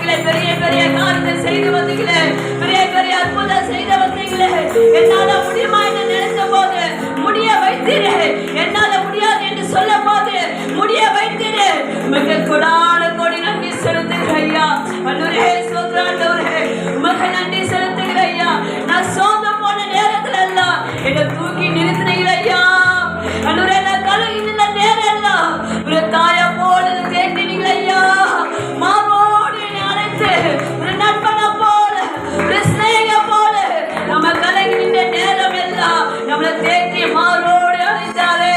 வந்தீங்களே, பெரிய பெரிய காரியத்தை செய்து வந்தீங்களே, பெரிய பெரிய அற்புதம் செய்து வந்தீங்களே. என்னால முடியுமா என்று நினைத்த போது முடிய வைத்தீரே, என்னால முடியாது என்று சொல்ல போது முடிய வைத்தீரே. உமக்கு கொடான கோடி நன்றி செலுத்துகிறேன் ஐயா. ஆண்டவரே ஸ்தோத்திரம் ஆண்டவரே, உமக்கு நன்றி செலுத்துகிறேன் ஐயா. நான் சோர்ந்து போன நேரத்துல எல்லாம் என்னை தூக்கி நிறுத்தினீங்க ஐயா. ஆண்டவரே நான் கலங்கி நின்ற நேரம் எல்லாம் ஒரு தாயா போல தேடினீங்க ஐயா. மாவோடு என்னை அழைத்து ஒரு நண்பனை போல, ஒரு ஸ்நேக போல நம்ம கலங்கி நின்ற நேரம் எல்லாம் நம்மளை தேடி மாவோடு அழைத்தாரே.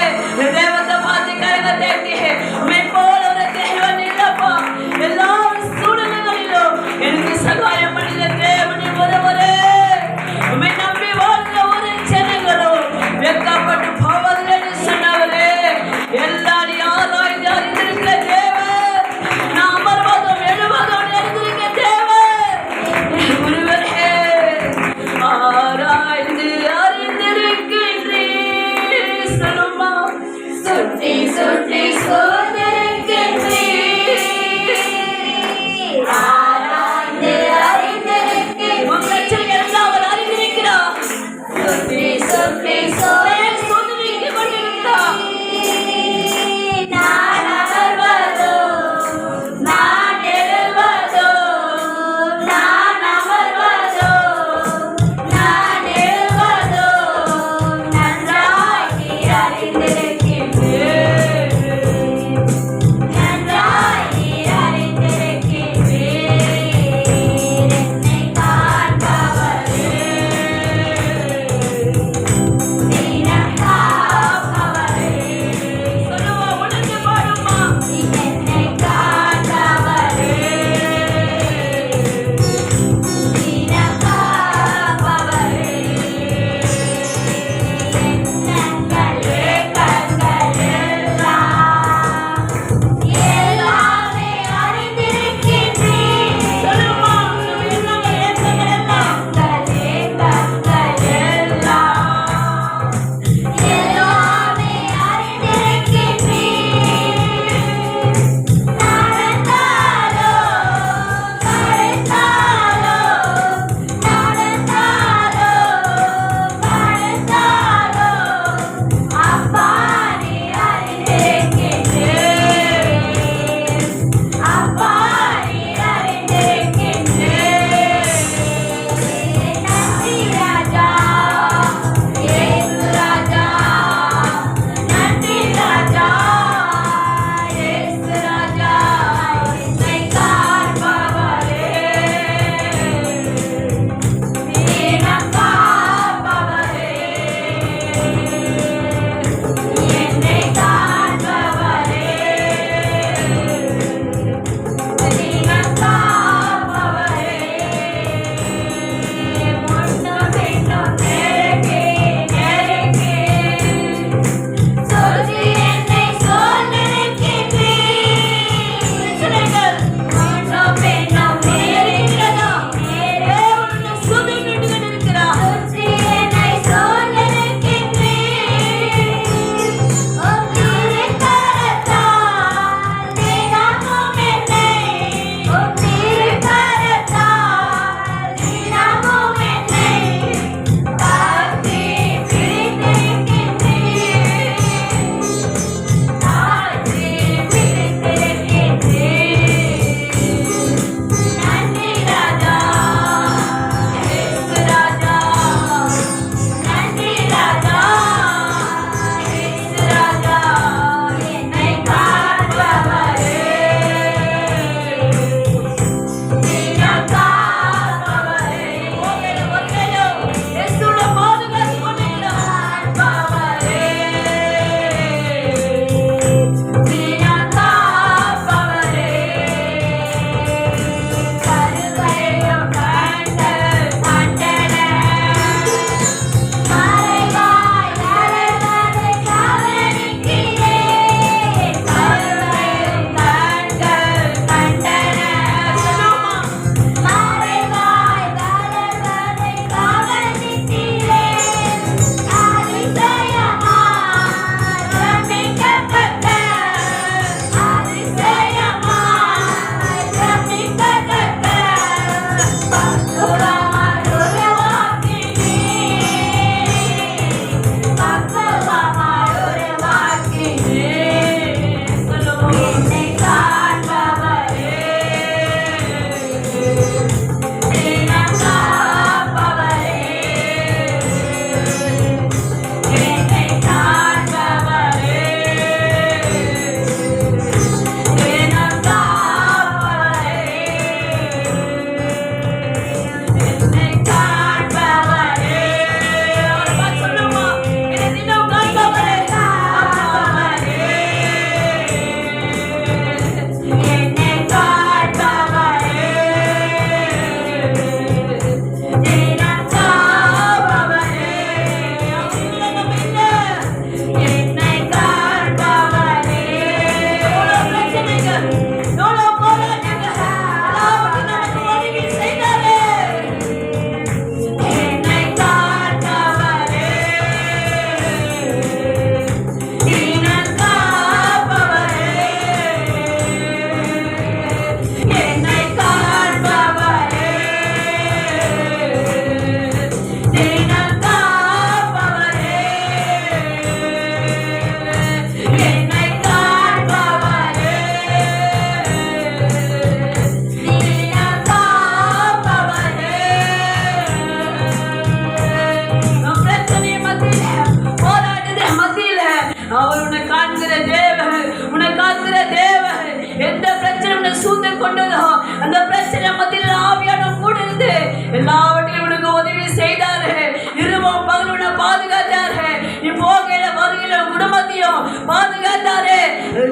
கொண்டதோ அந்த பிரச்சனை மத்தியில் ஆவியான கூட இருந்து எல்லாவற்றையும் உனக்கு உதவி செய்தாரு. இருவம் பகலுன பாதுகாத்தாரு. நீ போகையில வருகிற குடும்பத்தையும் பாதுகாத்தாரு.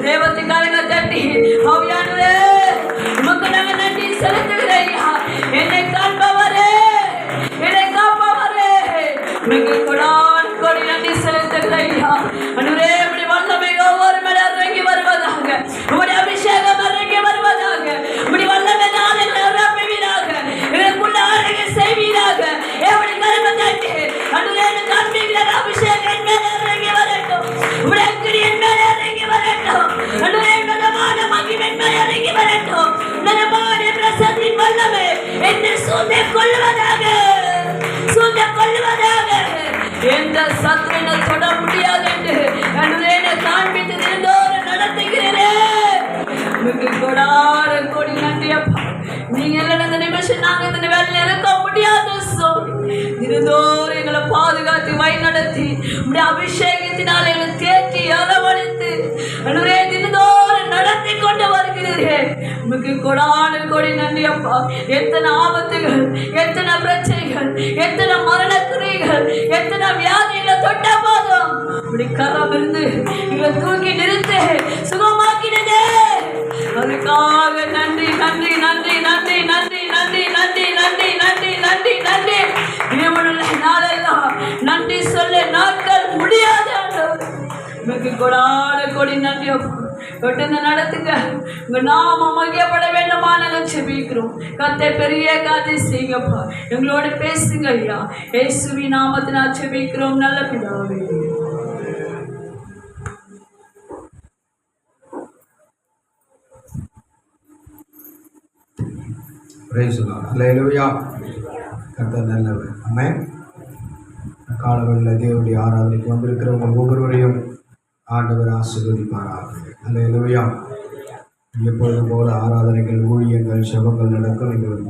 தேவத்துக்காரங்க தட்டி ஆவியானவரே உமக்கு நாங்க நன்றி செலுத்துகிறேன். என்னை காண்பவரே, என்னை காப்பவரே, உனக்கு கொடான் கொடி நன்றி செலுத்துகிறேன். அன்றுவரே இப்படி வல்லமை ஒவ்வொரு மேல இறங்கி வருவதாக, உங்களுடைய அபிஷேகம் இறங்கி வருவதாக, இப்படி வல்லமை நாளை நிரப்புவீராக, எனக்குள்ள ஆளுகை செய்வீராக. எப்படி கருமை தட்டி அன்றுவரே எனக்கு அன்பிக்கிற அபிஷேகம் என் மேல இறங்கி வரட்டும், உங்களுடைய அக்கினி என் மேல இறங்கி வரட்டும். அன்றுவரே நலமான மகிமை என் மேல இறங்கி வரட்டும். நலமான பிரசத்தின் வல்லமை என்னை சூழ்ந்து கொள்வதாக, சூழ்ந்து கொள்வதாக. எந்த சத்துருவினை தொட முடியாது என்று அன்றுவரே காண்பித்து இருந்தோடு நடத்துகிறேன். உங்களுக்கு கொடார கோடி நன்றி அப்பா. நீங்க இல்லைன்னா இந்த நிமிஷம் நாங்க இந்த வேலையில் இருக்க முடியாது. இருந்தோறு எங்களை பாதுகாத்து வழி நடத்தி உடைய அபிஷேகத்தினால் எங்களை தேக்கி அரவணைத்து அன்றுவரே தினந்தோறு நடத்தி கொண்டு வருகிறீர்கள். உங்களுக்கு கொடான கோடி நன்றி அப்பா. எத்தனை ஆபத்துகள், எத்தனை பிரச்சனைகள், எத்தனை மரணக்குறிகள், எத்தனை வியாதிகளை தொட்ட போதும் இப்படி கரம் இருந்து எங்களை தூக்கி நிறுத்து சுகமாக்கினதே. அதுக்காக நன்றி நன்றி நன்றி நன்றி நன்றி நன்றி நன்றி நன்றி நன்றி நன்றி நன்றி. இவனுள்ள நாளெல்லாம் நன்றி சொல்ல நாட்கள் முடியாது. உங்களுக்கு கொடான கொடி நன்றி அப்பா. நடத்துங்க, உங்க நாம மகிழப்பட வேண்டுமா நாங்கள் செபிக்கிறோம். கத்தை பெரிய காதை செய்யுங்கப்பா, எங்களோட பேசுங்க ஐயா. இயேசுவி நாமத்தினால் செபிக்கிறோம் நல்ல பிதாவே. அல்லேலூயா. கர்த்தர் நல்லவர். ஆமென். காலங்களில் தேவனுடைய ஆராதனைக்கு வந்திருக்கிறவங்க ஒவ்வொருவரையும் ஆண்டவர் ஆசீர்வதிப்பாராக. அல்லேலூயா. எப்பொழுது போல ஆராதனைகள், ஊழியங்கள், செபங்கள் நடக்கும். நீங்கள்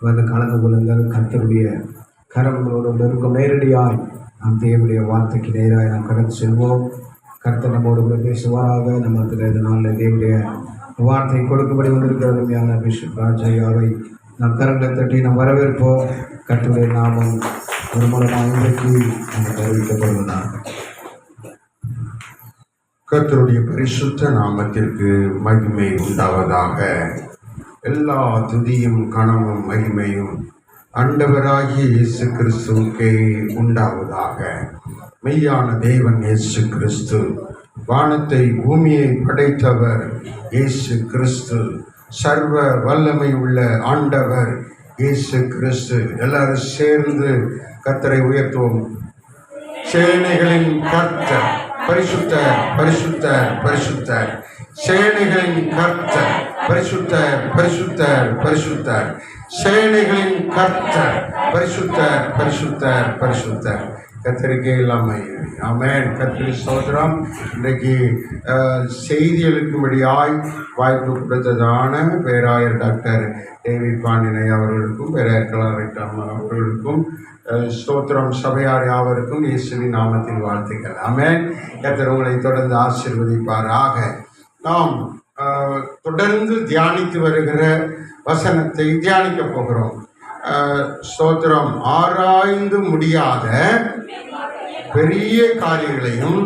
வந்து கலந்து கொள்ளுங்கள். கர்த்தருடைய கரங்களோடு இருக்கும். நேரடியாய் நாம் தேவனுடைய வார்த்தைக்கு நேராக நாம் கடந்து செல்வோம். கர்த்தர் நம்மோடு கூட பேசுவாராக. நம்ம நாளில் தேவனுடைய வார்த்தை கொடுக்கும்படி வந்திருக்கிற பிஷப் ராஜையாவை நம் கரங்களை தட்டி நாம் வரவேற்போம். கர்த்தருடைய நாமம் ஒரு மூலமாக இன்றைக்கு நமக்கு அறிவிக்கப்படுவதாக. கர்த்தருடைய பரிசுத்த நாமத்திற்கு மகிமை உண்டாவதாக. எல்லா துதியும் கனமும் மகிமையும் ஆண்டவராகிய இயேசு கிறிஸ்துவுக்கே உண்டாவதாக. மெய்யான தேவன் இயேசு கிறிஸ்து, வானத்தை பூமியை படைத்தவர் இயேசு கிறிஸ்து, சர்வ வல்லமை உள்ள ஆண்டவர் இயேசு கிறிஸ்து. எல்லாரும் சேர்ந்து கர்த்தரை உயர்த்துவோம். சேனைகளின் கர்த்தர் பரிசுத்தர், பரிசுத்தர், பரிசுத்தர். சேனைகளின் கர்த்தர் பரிசுத்தர், பரிசுத்தர், பரிசுத்தர். சேனைகளின் கர்த்தர் பரிசுத்தர், பரிசுத்தர், பரிசுத்தர். கர்த்தருக்கே எல்லாமே. ஆமென். கர்த்தருக்கு ஸ்தோத்திரம். இன்றைக்கு செய்தி எழுக்கும்படியாய் வாய்ப்பு கொடுத்ததான பேராயர் டாக்டர் டேவிட் பாண்டியனை அவர்களுக்கும், பேராயர் கலாரிட்டம் அவர்களுக்கும் ஸ்தோத்திரம். சபையார் யாவருக்கும் இயேசுவின் நாமத்தில் வாழ்த்துக்கள். ஆமென். கர்த்தர் உங்களை தொடர்ந்து ஆசீர்வதிப்பாராக. நாம் தொடர்ந்து தியானித்து வருகிற வசனத்தை தியானிக்க போகிறோம். ஸ்தோத்திரம். ஆராய்ந்து முடியாத பெரிய காரியங்களையும்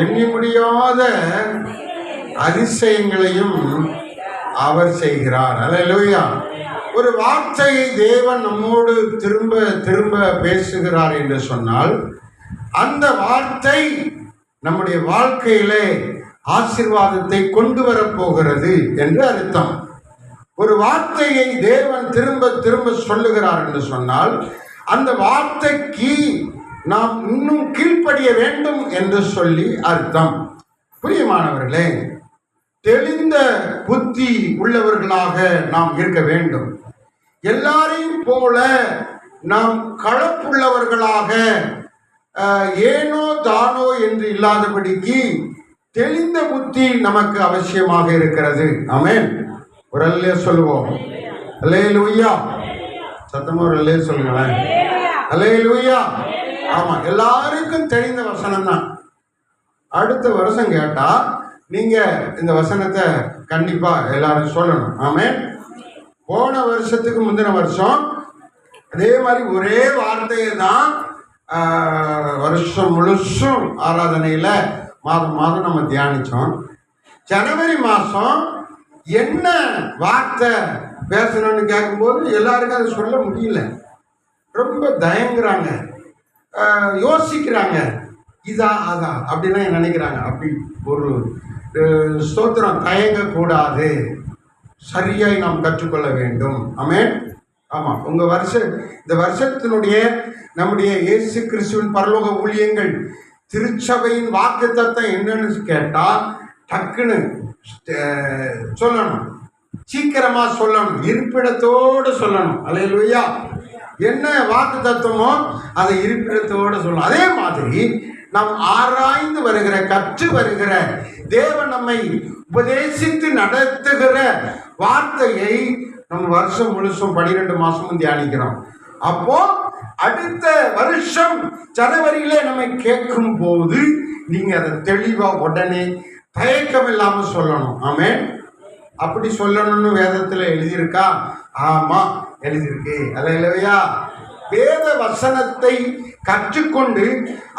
எண்ணி முடியாத அதிசயங்களையும் அவர் செய்கிறார். அல்லேலூயா. ஒரு வார்த்தையை தேவன் நம்மோடு திரும்ப திரும்ப பேசுகிறார் என்று சொன்னால் அந்த வார்த்தை நம்முடைய வாழ்க்கையிலே ஆசீர்வாதத்தை கொண்டு வரப்போகிறது என்று அர்த்தம். ஒரு வார்த்தையை தேவன் திரும்ப திரும்ப சொல்லுகிறார் என்று சொன்னால் அந்த வார்த்தைக்கு நாம் இன்னும் கீழ்ப்படிய வேண்டும் என்று சொல்லி அர்த்தம். பிரியமானவர்களே, தெளிந்த புத்தி உள்ளவர்களாக நாம் இருக்க வேண்டும். எல்லாரையும் போல நாம் கலப்புள்ளவர்களாக ஏனோ தானோ என்று இல்லாதபடிக்கு தெளிந்த புத்தி நமக்கு அவசியமாக இருக்கிறது. ஆமென். ஒரு அல்லே சொல்லுவோம். அல்லேலூயா. சத்தமா ஒரு அல்லே சொல்லுங்களேன். அல்லேலூயா. ஆமா, எல்லாருக்கும் தெரிந்த வசனம் தான். அடுத்த வருஷம் கேட்டா நீங்கள் இந்த வசனத்தை கண்டிப்பாக எல்லாரும் சொல்லணும். ஆமென். போன வருஷத்துக்கு முந்தின வருஷம் அதே மாதிரி ஒரே வார்த்தையை தான் வருஷம் முழுசும் ஆராதனையில் மாதம் மாதம் நம்ம தியானித்தோம். ஜனவரி மாதம் என்ன வார்த்தை பேசணும்னு கேட்கும்போது எல்லாருக்கும் அதை சொல்ல முடியல. ரொம்ப தயங்குறாங்க, யோசிக்கிறாங்க, இதா அதா அப்படிலாம் நினைக்கிறாங்க. அப்படி ஒரு ஸ்தோத்திரம், தயங்கக்கூடாது, சரியாய் நாம் கற்றுக்கொள்ள வேண்டும். ஆமென். ஆமாம், உங்கள் இந்த வருஷத்தினுடைய நம்முடைய இயேசு கிறிஸ்துவின் பரலோக ஊழியங்கள் திருச்சபையின் வாக்குத்தத்தம் என்னன்னு கேட்டால் டக்குன்னு சொல்லணும், சீக்கிரமாக சொல்லணும், இருப்பிடத்தோடு சொல்லணும். அல்லேலூயா. என்ன வாக்கு தத்துவமோ அதை இருப்பிடத்தோடு சொல்லணும். அதே மாதிரி நாம் ஆராய்ந்து வருகிற, கற்று வருகிற, தேவன் நம்மை உபதேசித்து நடத்துகிற வார்த்தையை நம்ம வருஷம் முழுசும் 12 மாசமும் தியானிக்கிறோம். அப்போ அடுத்த வருஷம் ஜனவரியிலே நம்ம கேட்கும் போது நீங்க அதை தெளிவா உடனே தயக்கம் இல்லாமல் சொல்லணும். ஆமென். அப்படி சொல்லணும்னு வேதத்தில் எழுதியிருக்கா? ஆமா, எழுதியிருக்கு. அல்லேலூயா. வேத வசனத்தை கற்றுக்கொண்டு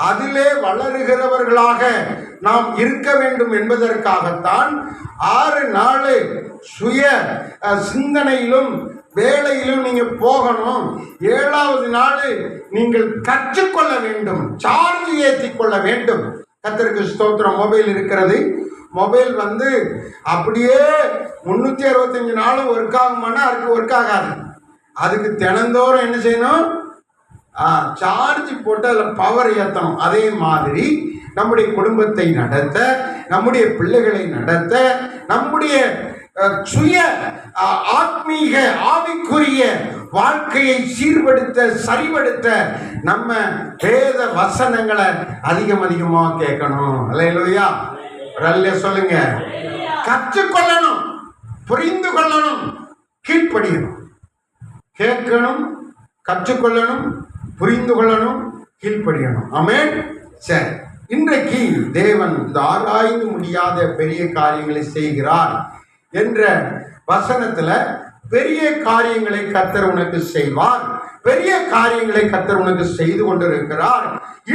அதிலே வளருகிறவர்களாக நாம் இருக்க வேண்டும் என்பதற்காகத்தான் 6 நாள் சுய சிந்தனையிலும் வேலையிலும் நீங்க போகணும். 7வது நாள் நீங்கள் கற்றுக்கொள்ள வேண்டும், சார்ஜ் ஏற்றி கொள்ள வேண்டும். கர்த்தருக்கு ஸ்தோத்திரம். மொபைல் இருக்கிறது. மொபைல் அப்படியே 365 நாளும் ஒர்க் ஆகுமானா அதுக்கு ஒர்க் ஆகாது. அதுக்கு தினந்தோறும் என்ன செய்யணும்? சார்ஜ் போட்டு அதில் பவர் ஏற்றணும். அதே மாதிரி நம்முடைய குடும்பத்தை நடத்த, நம்முடைய பிள்ளைகளை நடத்த, நம்முடைய சுய ஆத்மீக ஆவிக்குரிய வாழ்க்கையை சீர்படுத்த, சரிபடுத்த நம்ம வேத வசனங்களை அதிகமாக கேட்கணும். அல்லேலூயா. சொல்லுங்க. கற்றுக்கொள்ளணும், புரிந்து கொள்ளணும், கீழ்ப்படியணும். கேட்கணும், கற்றுக்கொள்ளணும், புரிந்து கொள்ளணும், கீழ்ப்படியணும். ஆமென். சரி, இன்றைக்கு தேவன் இந்த ஆராய்ந்து முடியாத பெரிய காரியங்களை செய்கிறார் என்ற வசனத்துல பெரிய காரியங்களை கர்த்தர் உனக்கு செய்வார், பெரிய காரியங்களை கர்த்தர் உனக்கு செய்து கொண்டிருக்கிறார்,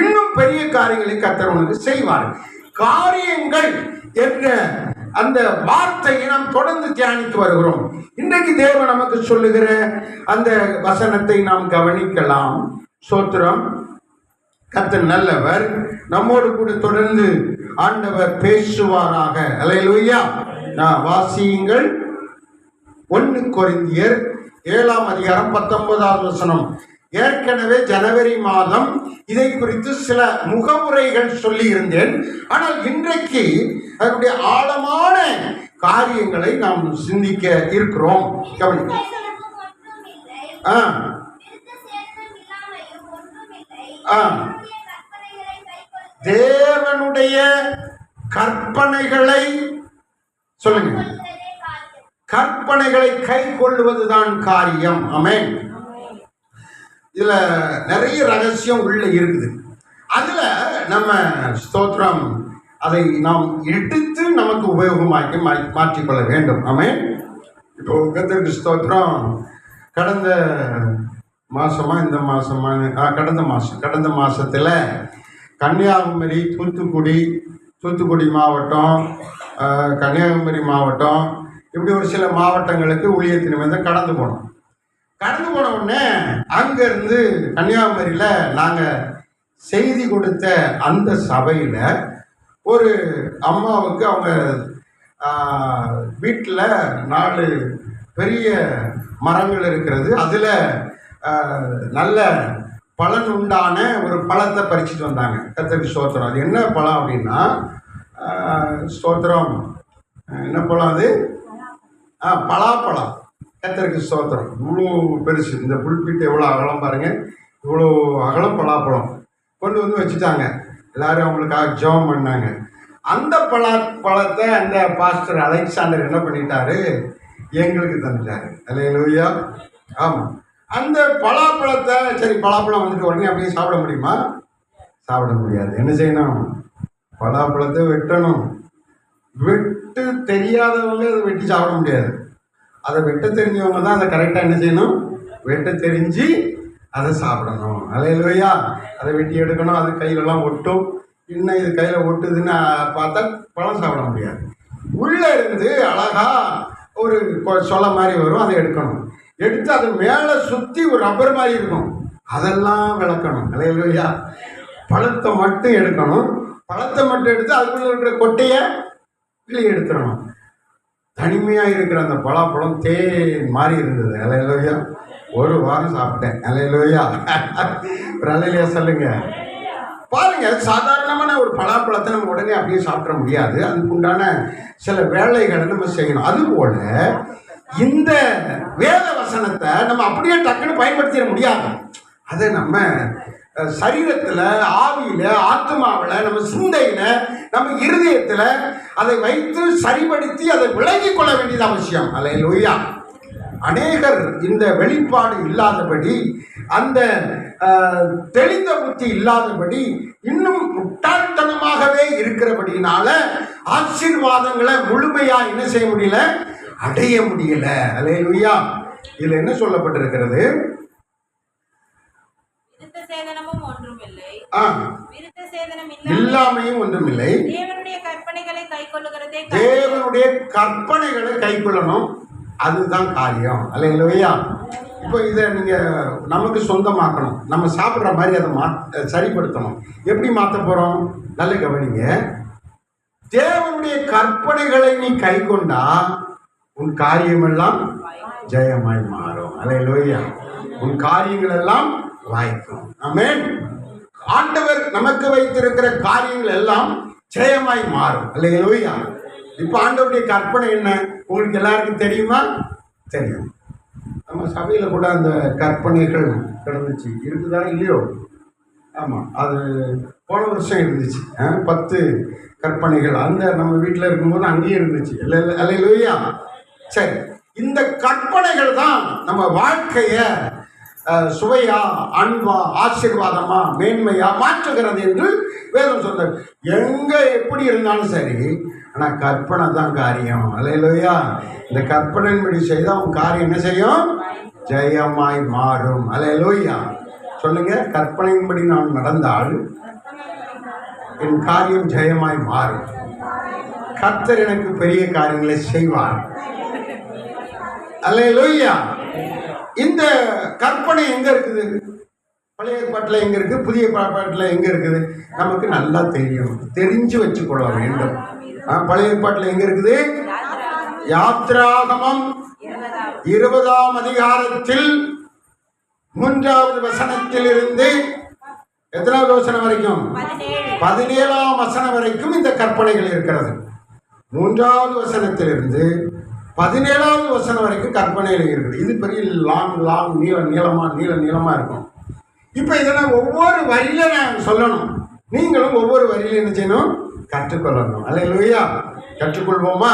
இன்னும் பெரிய காரியங்களை கர்த்தர் உனக்கு செய்வார். காரியங்கள் என்ற அந்த வார்த்தையை நாம் தொடர்ந்து தியானித்து வருகிறோம். இன்றைக்கு தேவன் நமக்கு சொல்லுகிற அந்த வசனத்தை நாம் கவனிக்கலாம். ஸ்தோத்திரம். கர்த்தர் நல்லவர். நம்மோடு கூட தொடர்ந்து ஆண்டவர் பேசுவாராக. அல்லேலூயா. வாசியுங்கள். 1 கொரிந்தியர் 7ஆம் அதிகாரம் 19வது வசனம். ஏற்கனவே ஜனவரி மாதம் இதை குறித்து சில முகமுறைகள் சொல்லி இருந்தேன். ஆனால் இன்றைக்கு அதனுடைய ஆழமான காரியங்களை நாம் சிந்திக்க இருக்கிறோம். தேவனுடைய கற்பனைகளை சொல்லுங்க. கற்பனைகளை கை கொள்வதுதான் காரியம். ஆமென். இதுல நிறைய ரகசியம் உள்ள இருக்குது. அதுல நம்ம ஸ்தோத்திரம் அதை நாம் எடுத்து நமக்கு உபயோகமாக்கி மாற்றிக்கொள்ள வேண்டும். ஆமென். இப்போ கர்த்தருக்கு ஸ்தோத்திரம். கடந்த மாசமா இந்த மாசமா கடந்த மாசத்துல கன்னியாகுமரி, தூத்துக்குடி மாவட்டம், கன்னியாகுமரி மாவட்டம், இப்படி ஒரு சில மாவட்டங்களுக்கு ஊழியத்தின் மீது கடந்து போனோம். கடந்து போன உடனே அங்கேருந்து கன்னியாகுமரியில் நாங்கள் செய்தி கொடுத்த அந்த சபையில் ஒரு அம்மாவுக்கு அவங்க வீட்டில் 4 பெரிய மரங்கள் இருக்கிறது. அதில் நல்ல பலன் உண்டான ஒரு பழத்தை பறிச்சுட்டு வந்தாங்க. கர்த்தருக்கு ஸ்தோத்திரம். அது என்ன பழம் அப்படின்னா, ஸ்தோத்திரம், என்ன பழம் அது? பலாப்பழம். கர்த்தருக்கு ஸ்தோத்திரம். இவ்வளோ பெருசு. இந்த புல்பிட்டு எவ்வளோ அகலம் பாருங்கள். இவ்வளோ அகலம் பலாப்பழம் கொண்டு வந்து வச்சுட்டாங்க. எல்லோரும் அவங்களுக்காக ஜெபம் பண்ணாங்க. அந்த பழத்தை அந்த பாஸ்டர் அலெக்சாண்டர் என்ன பண்ணிட்டாரு? எங்களுக்கு தந்துட்டாரு. அல்லேலூயா. ஆமாம். அந்த பலாப்பழத்தை, சரி பலாப்பழம் வந்துட்டு உடனே அப்படியே சாப்பிட முடியுமா? சாப்பிட முடியாது. என்ன செய்யணும்? பலாப்பழத்தை வெட்டணும், வெட்டு தெரியாதவங்க அதை வெட்டி சாப்பிட முடியாது. அதை வெட்ட தெரிஞ்சவங்க தான் அதை கரெக்டாக என்ன செய்யணும், வெட்ட தெரிஞ்சு அதை சாப்பிடணும். அல்லேலூயா. அதை வெட்டி எடுக்கணும், அது கையிலலாம் ஒட்டும். இன்னும் இது கையில் ஒட்டுதுன்னு பார்த்தா பழம் சாப்பிட முடியாது. உள்ளே இருந்து அழகா ஒரு சொலை மாதிரி வரும், அதை எடுக்கணும். எடுத்து அதை மேலே சுற்றி ஒரு ரப்பர் மாதிரி இருக்கும், அதெல்லாம் விளக்கணும். அல்லேலூயா. பழத்தை மட்டும் எடுக்கணும், பழத்தை மட்டும் எடுத்து அதுக்குள்ளே இருக்கிற கொட்டையை வெளியே எடுத்துடணும். தனிமையாக இருக்கிற அந்த பலாப்பழம் தேன் மாதிரி இருந்தது. அல்லேலூயா. ஒரு வாரம் சாப்பிட்டேன். அல்லேலூயா. ஒரு அல்லேலூயா சொல்லுங்க. பாருங்க, சாதாரணமான ஒரு பலாப்பழத்தை நம்ம உடனே அப்படியே சாப்பிட முடியாது. அதுக்கு உண்டான சில வேலைகளை நம்ம செய்யணும். அதுபோல இந்த வேத வசனத்தை நம்ம அப்படியே டக்குன்னு பயன்படுத்திட முடியாது. அதை நம்ம சரீரத்தில், ஆவியில், ஆத்மாவில், நம்ம சிந்தையில், நம்ம இருதயத்தில் அதை வைத்து சரிபடுத்தி அதை விளங்கிக் கொள்ள வேண்டியது அவசியம். அல்லேலூயா. அநேகர் இந்த வெளிப்பாடு இல்லாதபடி, அந்த தெளிந்த புத்தி இல்லாதபடி, இன்னும் முட்டாள்தனமாகவே இருக்கிறபடினால ஆசீர்வாதங்களை முழுமையா என்ன செய்ய முடியல, அடைய முடியல. அல்லேலூயா. இதுல என்ன சொல்லப்பட்டிருக்கிறது? இல்லாமையும் ஒன்றுமில்லை, தேவனுடைய கற்பனைகளை கை கொள்ளணும், அதுதான் காரியம். அல்லேலூயா. இப்போ இதை நீங்கள் நமக்கு சொந்தமாக்கணும், நம்ம சாப்பிட்ற மாதிரி அதை சரிப்படுத்தணும். எப்படி மாற்ற போகிறோம்? நல்ல கவனிங்க. தேவனுடைய கற்பனைகளை நீ கை கொண்டா உன் காரியமெல்லாம் ஜெயமாய் மாறும். அல்லேலூயா. உன் காரியங்கள் எல்லாம் வாய்க்கும். ஆமென். ஆண்டவர் நமக்கு வைத்திருக்கிற காரியங்கள் எல்லாம் ஜெயமாய் மாறும். அல்லேலூயா. இப்போ ஆண்டவருடைய கற்பனை என்ன உங்களுக்கு எல்லாருக்கும் தெரியுமா? தெரியும். நம்ம சபையில் கூட அந்த கற்பனைகள் கிடந்துச்சு, இருக்குதா இல்லையோ? ஆமாம், அது போன வருஷம் இருந்துச்சு. 10 கற்பனைகள் அந்த நம்ம வீட்டில் இருக்கும்போது அங்கேயும் இருந்துச்சு. அல்லேலூயா. சரி, இந்த கற்பனைகள் தான் நம்ம வாழ்க்கையை சுவையா, அன்பா, ஆசீர்வாதமா, மேன்மையா மாற்றுகிறது என்று வேதம் சொல்றது. எங்க எப்படி இருந்தாலும் சரி, ஆனால் கற்பனை தான் காரியம். அல்லேலூயா. இந்த கற்பனையின்படி செய்தால் உன் காரியம் என்ன செய்யும்? ஜெயமாய் மாறும். அல்லேலூயா. சொல்லுங்க, கற்பனையின்படி நான் நடந்தால் என் காரியம் ஜெயமாய் மாறும். கர்த்தர் எனக்கு பெரிய காரியங்களை செய்வார். அல்லேலூயா. இந்த கற்பனை எங்க இருக்குது? பழைய ஏற்பாட்டில் எங்க இருக்கு, புதிய ஏற்பாட்டில் எங்க இருக்குது? நமக்கு நல்லா தெரியும், தெரிஞ்சு வச்சுக்கொள்ள வேண்டும். பழைய ஏற்பாட்டில் எங்க இருக்குது? யாத்ராகமம் 20ஆம் அதிகாரத்தில் 3வது வசனத்தில் இருந்து எத்தனாவது வசனம் வரைக்கும்? 17ஆம் வசனம் வரைக்கும் இந்த கற்பனைகள் இருக்கிறது. 3வது வசனத்திலிருந்து 17வது வசனம் வரைக்கும் கற்பனைகள் இருக்குது. இது பெரிய லாங் நீளமா இருக்கும். இப்போ இதெல்லாம் ஒவ்வொரு வரியில நான் சொல்லணும், நீங்களும் ஒவ்வொரு வரியில என்ன செய்யணும்? கற்றுக்கொள்ளணும். அல்லேலூயா. கற்றுக்கொள்வோமா?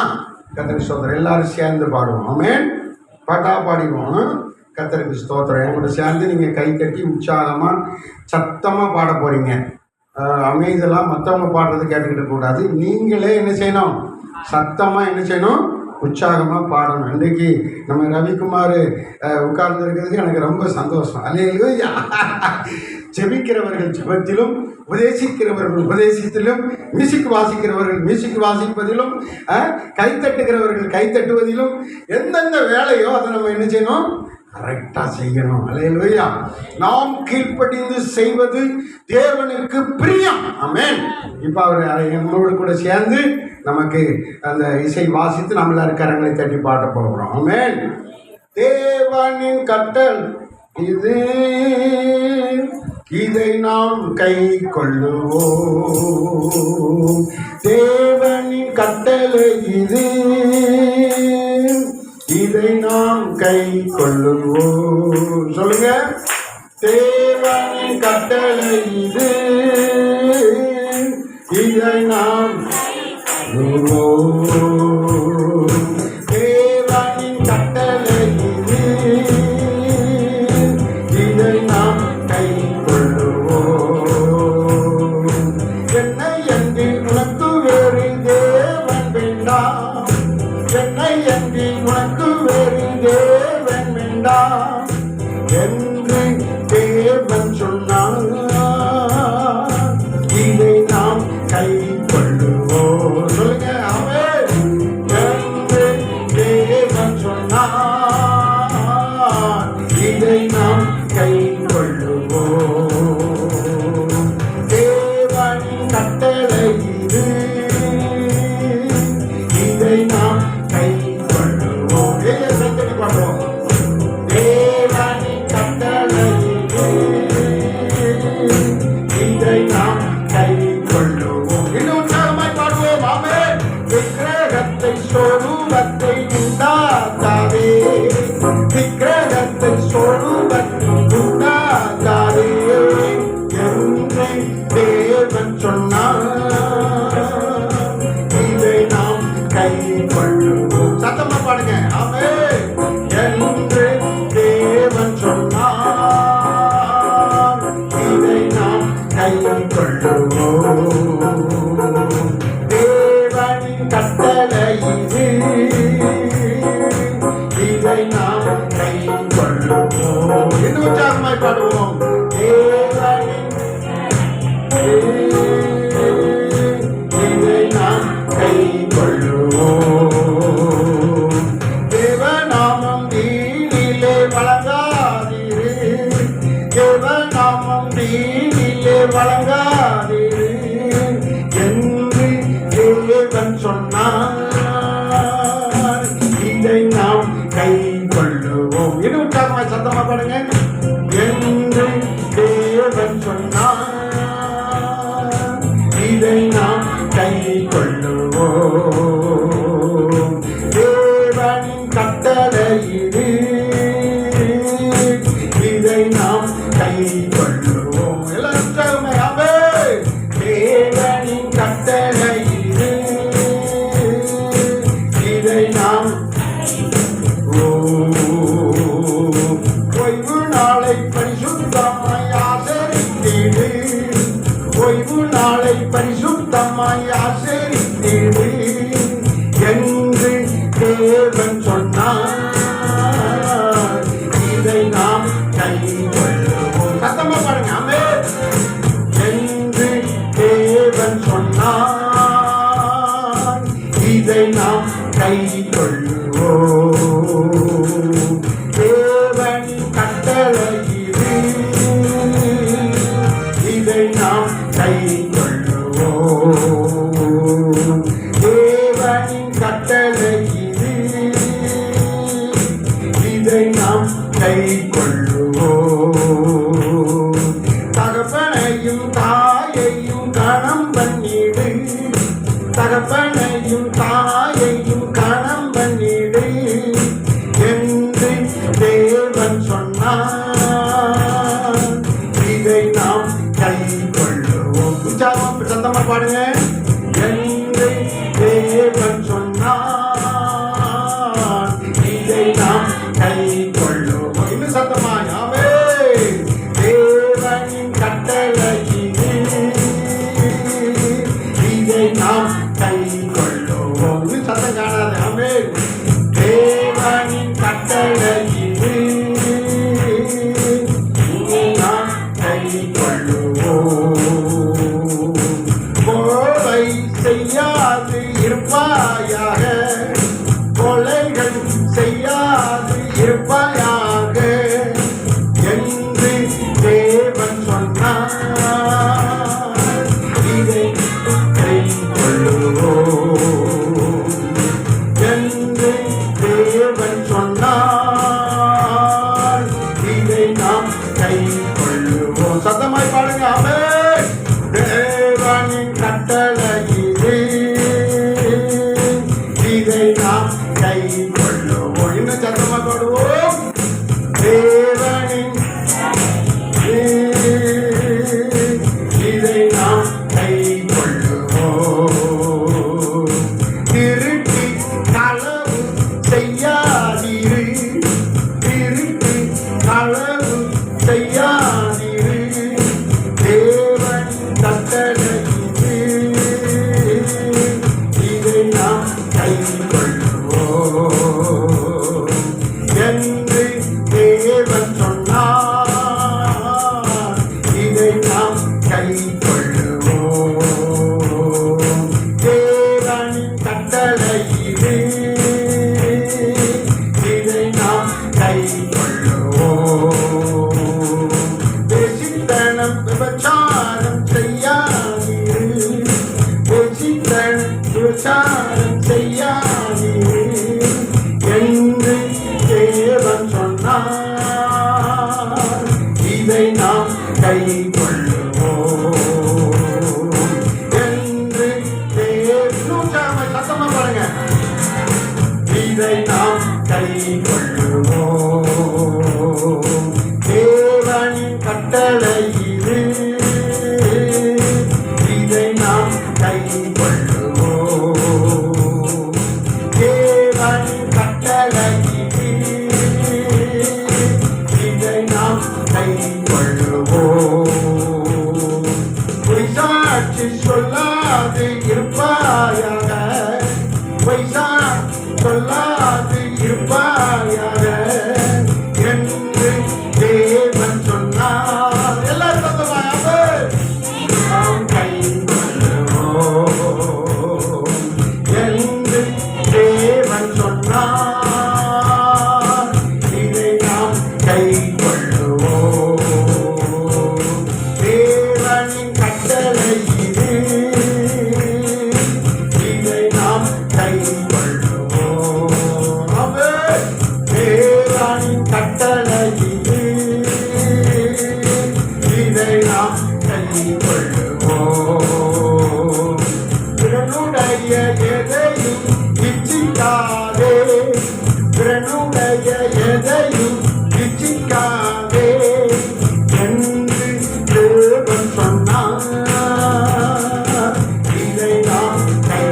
கர்த்தருக்கு ஸ்தோத்திரம். எல்லாரும் சேர்ந்து பாடுவோம். ஆமென். பாட்டா பாடிவோம். கர்த்தருக்கு ஸ்தோத்திரம். என் கூட சேர்ந்து நீங்கள் கை கட்டி உற்சாகமாக சத்தமாக பாட போகிறீங்க. அமைதெல்லாம் மற்றவங்க பாடுறது கேட்டுக்கிட்டு கூடாது. நீங்களே என்ன செய்யணும்? சத்தமாக என்ன செய்யணும்? உற்சாகமாக பாடணும். இன்றைக்கி நம்ம ரவிக்குமார் உட்கார்ந்து இருக்கிறதுக்கு எனக்கு ரொம்ப சந்தோஷம். அல்லேலூயா. ஜெபிக்கிறவர்கள் ஜெபத்திலும், உபதேசிக்கிறவர்கள் உபதேசத்திலும், மியூசிக் வாசிக்கிறவர்கள் மியூசிக் வாசிப்பதிலும், கைத்தட்டுகிறவர்கள் கைத்தட்டுவதிலும், எந்தெந்த வேலையோ அதை நம்ம என்ன செய்யணும்? கரெக்டாக செய்யணும். அல்லேலூயா. நாம் கீழ்ப்படிந்து செய்வது தேவனுக்கு பிரியம். ஆமென். இப்போ அவர் என்னோடு கூட சேர்ந்து நமக்கு அந்த இசை வாசித்து நம்ம எல்லாரும் கரங்களை தட்டி பாட போகிறோம். ஆமென். தேவனின் கட்டல் இது, இதை நாம் கை கொள்ளுவோம். தேவனின் கட்டளை இது, இதை நாம் கை கொள்ளுவோம். சொல்லுங்க. தேவனின் கட்டளை இது, இதை நாம் தேவனின் கட்டளை இது, இதை நாம் கை கொள்ளுவோம். என்னை என்று உனக்கு வேறு தேவன் வேண்டும். என்னை அன்றி உனக்கு வேறு தேவன் வேண்டாம் என்று தேவன் சொன்னார். இதை நாம் கை கொள்ளுவோம். சொல்லுங்க ஆமென். என்று தேவன் சொன்னார், இதை நாம் கை கொள்ளுவோம். தேவனின் கட்டளை இது, இதை நாம் கை கொள்ளுவோம். சத்தடி பாடுவோம். தேவனின் கட்டளை இது, இதை நாம் கை கொள்ளுவோம். இன்னும் உற்சாகமாய் பாடுவோம். ஆமென். விக்கிரகத்தை சொரூபத்தை உண்டாக்காதே, விக்கிரகத்தை சொரூபத்தை உண்டாக்காதே என்று தேவன் சொன்னார். இதை நாம் கை கொள்ளுவோம். சத்தமா பாடுங்க. ஆமென். என்று தேவன் சொன்னார், இதை நாம் கை கொள்ளுவோம். தேவனின் கட்டளை இது, இதை நாம் கை கொள்ளுவோம். இன்னும் உற்சாகமாய் பாடுவோம். தேவனின் இதை நாம் கை கொள்ளுவோம். தேவநாமம் வீணிலே வழங்காதீரு, தேவநாமம் வீணிலே வழங்காதீரு என்று தேவன் சொன்னார். இதை நாம் கை கொள்ளுவோம். இன்னும் உற்சாகமாய் சத்தமா பாடுங்க. என்று தேவன் சொன்னார், இதை நாம் கை கொள்ளுவோம். தேவனின் கட்டளை இது, இதை நாம் கை கொள்ளுவோம். எல்லாரும் உற்சாகமாய் ஆமென். தேவனின் கட்டளை இது, இதை நாம் ஓய்வு நாளை பரிசுத்தமாய் ஆசரித்திடு, ஓய்வு நாளை பரிசுத்தமாய் ஆசரித்திடு என்று தேவன் சொன்னார். இதை நாம் கை கொள்ளுவோம். சத்தமா பாருங்க. ஆமென். என்று தேவன் சொன்னார், இதை நாம் கை கொள்ளுவோம். தேவனின் கட்டளை இது, இதை நாம் கை கொள்ளுவோம். தேவனின் கட்டளை இது, இதை நாம் கை கொள்ளுவோம். தகப்பனையும் தாயையும் கணம் பண்ணிடு, தகப்பனையும் தாயையும் கணம் பண்ணிடு என்று தேவன் சொன்னார். இதை நாம் கை கொள்ளுவோம். உற்சாகம் சத்தமா பாடுங்க. என்று தேவன் சொன்னார், இதை நாம் கை கொள்ளுவோம். இன்னும் சத்தமா. ஆமென். தேவனின் கட்டளை இது, இதை நாம் கை கொள்ளுவோம். இன்னும் சத்தம் காணாது. ஆமென். தேவனின் கட்டளை இது, இதை நாம் கை கொள்ளுவோம். கொலை செய்யாது இருப்பாயாக, கொலைகள் செய்யாது இருப்பாயாக என்று தேவன் சொன்னார். இதை கை கொள்ளுவோம். என்று தேவன் சொன்னார், இதை நாம் கை கொள்ளுவோம். சத்தமாய் பாடுங்க. ஆமென். தேவனின் கட்டளை இது, இதை நாம் கை கொள்ளுவோம். இன்னும் சத்தமா பாடுவோம். தேவனின் இதை நாம் கை கொள்ளுவோம். திருட்டி களவு செய்யாதீரு, திருட்டி களவு செய்யாதீரு தேவன் கட்டளை இது, இதை நாம் கை கொள்ளுவோம். கட்டளை இது, இதை நாம் கை கொள்ளுவோம். வேசித்தனம் விபச்சாரம் செய்யாதீரு, வேசித்தனம் விபச்சாரம் செய்யாதீரு என்று தேவன் சொன்னார். இதை நாம் கை கொள்ளுவோம் என்று சத்தமா பாருங்க. இதை நாம் கை கொள்ளுவோம். தேவனின் கட்டளை இது, இதை நாம் கை கொள்ளுவோம். தேவனின் கட்டளை இது, இதை நாம் கை கொள்ளுவோம். பொய்சாட்சி சொல்லாது இருப்பாயாக, பொய்சாட்சி சொல்லாது இருப்பாயாக என்று தேவன் சொன்னார். எல்லாரும் சத்தமாக நாம் கை கொள்ளுவோம் என்று தேவன் சொன்னார். இதை நாம் கை கொள்ளுவோம். தேவனின் கட்டளை இது, இதை நாம் கை கொள்ளுவோம். ஆமென். தேவனின் கட்டளை இது, இதை நாம் கை கொள்ளுவோம். பிறனுடைய எதையும் இச்சிக்காதே, பிறனுடைய எதையும் இச்சிக்காதே என்று தேவன் சொன்னார். இதை நாம் கை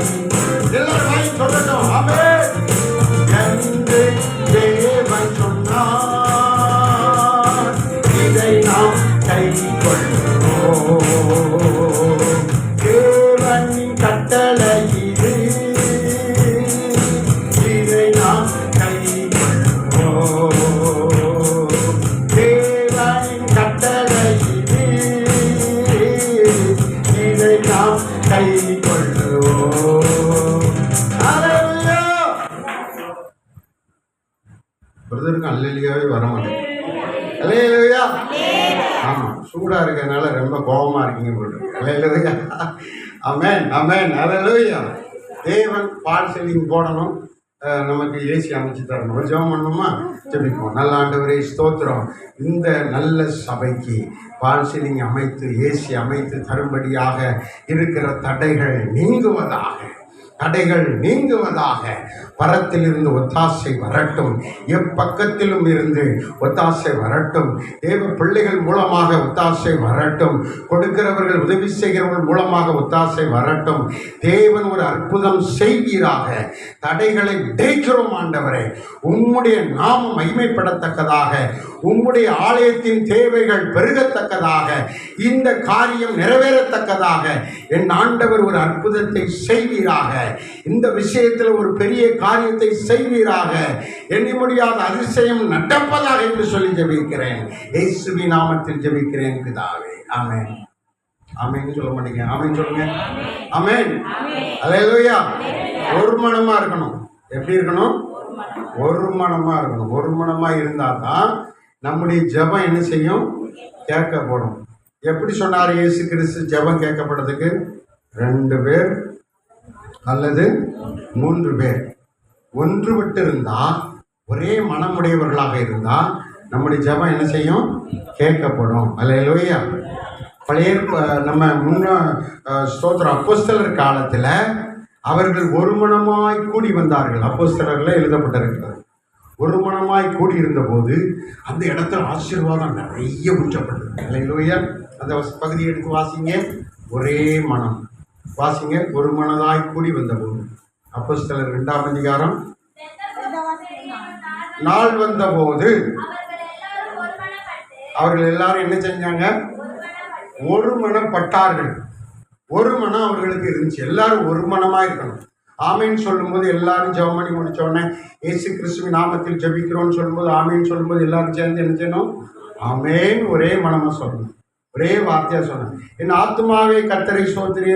எல்லாரும் சொல்லணும். ஆமென் என்று தேவன் சொன்னார். இதை நாம் கை கொள்ளுவோம். தேவனின் கட்டளை இது, இதை நாம் கை கொள்ளுவோம். தேவனின் கட்டளை இது, இதை நாம் கை கொள்ளுவோம். ஹல்லேலூயா. பிரதருக்கு அல்லேலூயாவே வர மாட்டேங்குது. அல்லேலூயா. ஆமா, சூடா இருக்கிறதுனால ரொம்ப கோபமா இருக்கீங்க போட்டு. அல்லேலூயா. ஆமென் ஆமென். அல்லேலூயா. தேவன் பால் செல்லிங் போடணும், நமக்கு ஏசி அமைச்சு தரணும். ஒரு ஜெபம் பண்ணணுமா? ஜெபிப்போம். நல்ல ஆண்டவரே ஸ்தோத்திரம். இந்த நல்ல சபைக்கு பால் செல்லிங் அமைத்து ஏசி அமைத்து தரும்படியாக இருக்கிற தடைகள் நீங்குவதாக, தடைகள் நீங்குவதாக. பரத்திலிருந்து ஒத்தாசை வரட்டும், எப்பக்கத்திலும் இருந்து ஒத்தாசை வரட்டும். தேவ பிள்ளைகள் மூலமாக ஒத்தாசை வரட்டும், கொடுக்கிறவர்கள் உதவி செய்கிறவர்கள் மூலமாக ஒத்தாசை வரட்டும். தேவன் ஒரு அற்புதம் செய்வீராக. தடைகளை உடைக்கிறோம் ஆண்டவரே. உம்முடைய நாமம் மகிமைப்படத்தக்கதாக, உம்முடைய ஆலயத்தின் தேவைகள் பெருகத்தக்கதாக, இந்த காரியம் நிறைவேறத்தக்கதாக என் ஆண்டவர் ஒரு அற்புதத்தை செய்வீராக. இந்த விஷயத்தில் ஒரு பெரிய காரியத்தை செய்வீராக. எண்ணி முடியாத அதிசயம் நடப்பதாக என்று சொல்லி ஜெபிக்கிறேன். இயேசுவின் நாமத்தில் ஜெபிக்கிறேன் பிதாவே. ஆமென். ஆமென் சொல்ல மாட்டீங்க? ஆமென் சொல்லுங்க. ஆமென். அல்லேலூயா. ஒரு மனமா இருக்கணும். எப்படி இருக்கணும்? ஒரு மனமா இருக்கணும். ஒரு மனமா இருந்தால் தான் நம்முடைய ஜெபம் என்ன செய்யும்? கேட்கப்படும். எப்படி சொன்னார் இயேசு கிறிஸ்து ஜெபம் கேட்கப்படுறதுக்கு? 2 பேர் அல்லது 3 பேர் ஒன்றுபட்டு இருந்தால், ஒரே மனமுடையவர்களாக இருந்தால் நம்முடைய ஜெபம் என்ன செய்யும்? கேட்கப்படும். அல்லேலூயா. பழைய நம்ம ஸ்தோத்திரம் அப்போஸ்தலர் காலத்தில் அவர்கள் ஒரு மனமாய் கூடி வந்தார்கள். அப்போஸ்தலரில் எழுதப்பட்டிருக்கிறது. ஒரு மனமாய் கூடி இருந்தபோது அந்த இடத்துல ஆசீர்வாதம் நிறைய ஊற்றப்பட்டது. அல்லேலூயா. அந்த பகுதியை எடுத்து வாசிங்க. ஒரே மனம் வாசிங்க. ஒரு மனதாய் கூடி வந்தபோது. அப்போஸ்தலர் 2ஆம் அதிகாரம். நாள் வந்தபோது அவர்கள் எல்லாரும் என்ன செஞ்சாங்க? ஒரு மனம் பட்டார்கள். ஒரு மனம் அவர்களுக்கு இருந்துச்சு. எல்லாரும் ஒரு மனமா இருக்கணும். ஆமேன்னு சொல்லும்போது எல்லாரும் ஜெபம் பண்ணி முடிச்ச உடனே இயேசு கிறிஸ்துவின் நாமத்தில் ஜெபிக்கிறோன்னு சொல்லும்போது ஆமேன்னு சொல்லும்போது எல்லாரும் சேர்ந்து என்ன செய்யணும்? ஆமேன் ஒரே மனமா சொல்லணும். ஒரே வார்த்தையா சொன்னேன். என் ஆத்மாவே கர்த்தரை ஸ்தோத்திரி,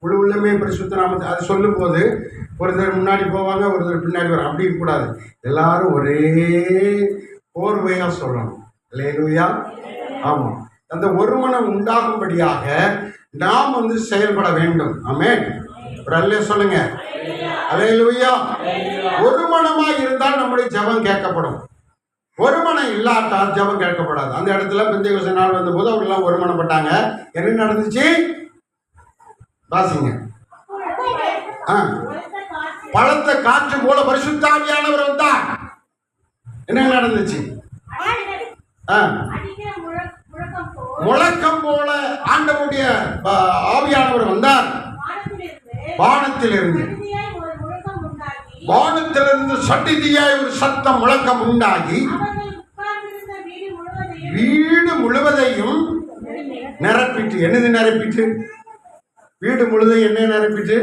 முழு உள்ளமே பரிசுத்த நாமத்தை அது சொல்லும் போது ஒருத்தர் முன்னாடி போவாங்க, ஒருத்தர் பின்னாடி வரும். அப்படி இருக்கக்கூடாது. எல்லாரும் ஒரே கோர்வையாக சொல்லணும். அல்லேலூயா. ஆமாம். அந்த ஒருமனம் உண்டாகும்படியாக நாம் செயல்பட வேண்டும். ஆமென். ஒரு அல்லே சொல்லுங்க. அல்லேலூயா. ஒருமனமாக இருந்தால் நம்முடைய ஜெபம் கேட்கப்படும். ஒருமனம் இல்லாட்டால் ஜெபம் கேட்கப்படாது. அந்த இடத்துல பெந்தேகோஸ்தே நாள் வந்தபோது அவர்களெல்லாம் ஒருமனப்பட்டாங்க. என்ன நடந்துச்சு? வாசிங்க. பலத்த காற்று போல பரிசுத்த ஆவியானவர் வந்தார். என்ன நடந்துச்சு? முழக்கம் போல ஆண்டவருடைய ஆவியானவர் வந்தார். வானத்திலிருந்து சட்டிதியாய் ஒரு சத்தம் முழக்கம் உண்டாகி வீடு முழுவதையும் நிரப்பிட்டு. என்னது நிரப்பிட்டு? வீடு முழுவதையும் என்ன நிரப்பிட்டு?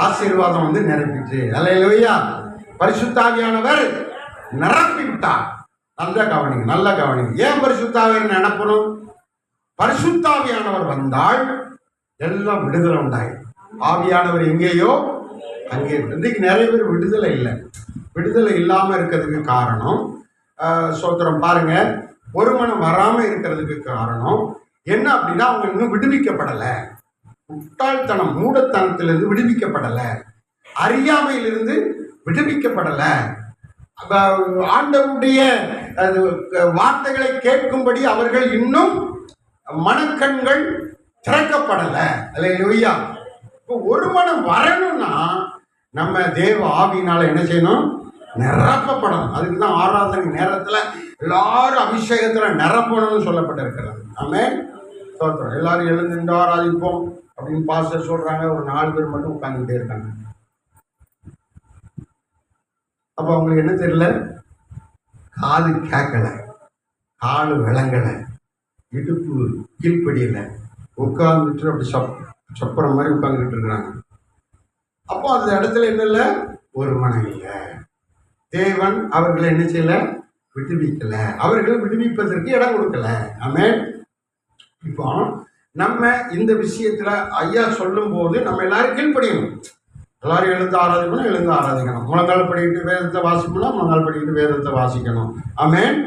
ஆசீர்வாதம் நிரப்பிட்டு. அல்லேலூயா. பரிசுத்த ஆவியானவர் நிரப்பி விட்டார். நல்ல கவனிங்க, நல்ல கவனிங்க. ஏன் பரிசுத்த ஆவியானவர் நிரப்பணும்? பரிசுத்த ஆவியானவர் வந்தால் எல்லாம் விடுதலை உண்டாய். ஆவியானவர் எங்கேயோ அங்கே. இன்றைக்கு நிறைய பேர் விடுதலை இல்லை. விடுதலை இல்லாமல் இருக்கிறதுக்கு காரணம் சோத்திரம் பாருங்க, ஒரு மனம் வராமல் இருக்கிறதுக்கு காரணம் என்ன அப்படின்னா, அவங்க இன்னும் விடுவிக்கப்படலை. முட்டாள்தனம், மூடத்தனத்திலிருந்து விடுவிக்கப்படலை. அறியாமையிலிருந்து விடுவிக்கப்படலை. ஆண்டவருடைய வார்த்தைகளை கேட்கும்படி அவர்கள் இன்னும் மனக்கண்கள் திறக்கப்படலை. அல்லேலூயா. இப்போ ஒரு மனம் வரணும்னா நம்ம தேவ ஆவியினால என்ன செய்யணும்? நிரப்பப்படணும். அதுக்கு தான் ஆராதனை நேரத்தில் எல்லாரும் அபிஷேகத்தில் நிரப்பணும்னு சொல்லப்பட்டிருக்கிறது. ஆமென். சோத்திரம். எல்லாரும் எழுந்து ஆராதிப்போம் அப்படின்னு பாஸ்டர் சொல்றாங்க. ஒரு 4 பேர் மட்டும் உட்கார்ந்துட்டே இருக்காங்க. அப்போ அவங்களுக்கு என்ன தெரியல? காது கேட்கலை, காலு விளங்கலை, இடுப்பு கீழ்ப்படியலை, உட்கார்ந்துட்டு அப்படி சப்புற மாதிரி உட்கார்ந்துட்டு இருக்கிறாங்க. அப்போ அந்த இடத்துல என்ன இல்லை? ஒரு மனம் இல்லை. தேவன் அவர்களை என்ன செய்யல? விடுவிக்கல. அவர்களை விடுவிப்பதற்கு இடம் கொடுக்கல. ஆமென். இப்போ நம்ம இந்த விஷயத்துல ஐயா சொல்லும் போது நம்ம எல்லாரும் கீழ்ப்படியணும். எல்லாரும் எழுந்து ஆராதிக்கணும், எழுந்து ஆராதிக்கணும். முழங்கால் படிக்கிட்டு வேதத்தை வாசிக்கணும், முழங்கால் படிக்கிட்டு வேதத்தை வாசிக்கணும். ஆமென்.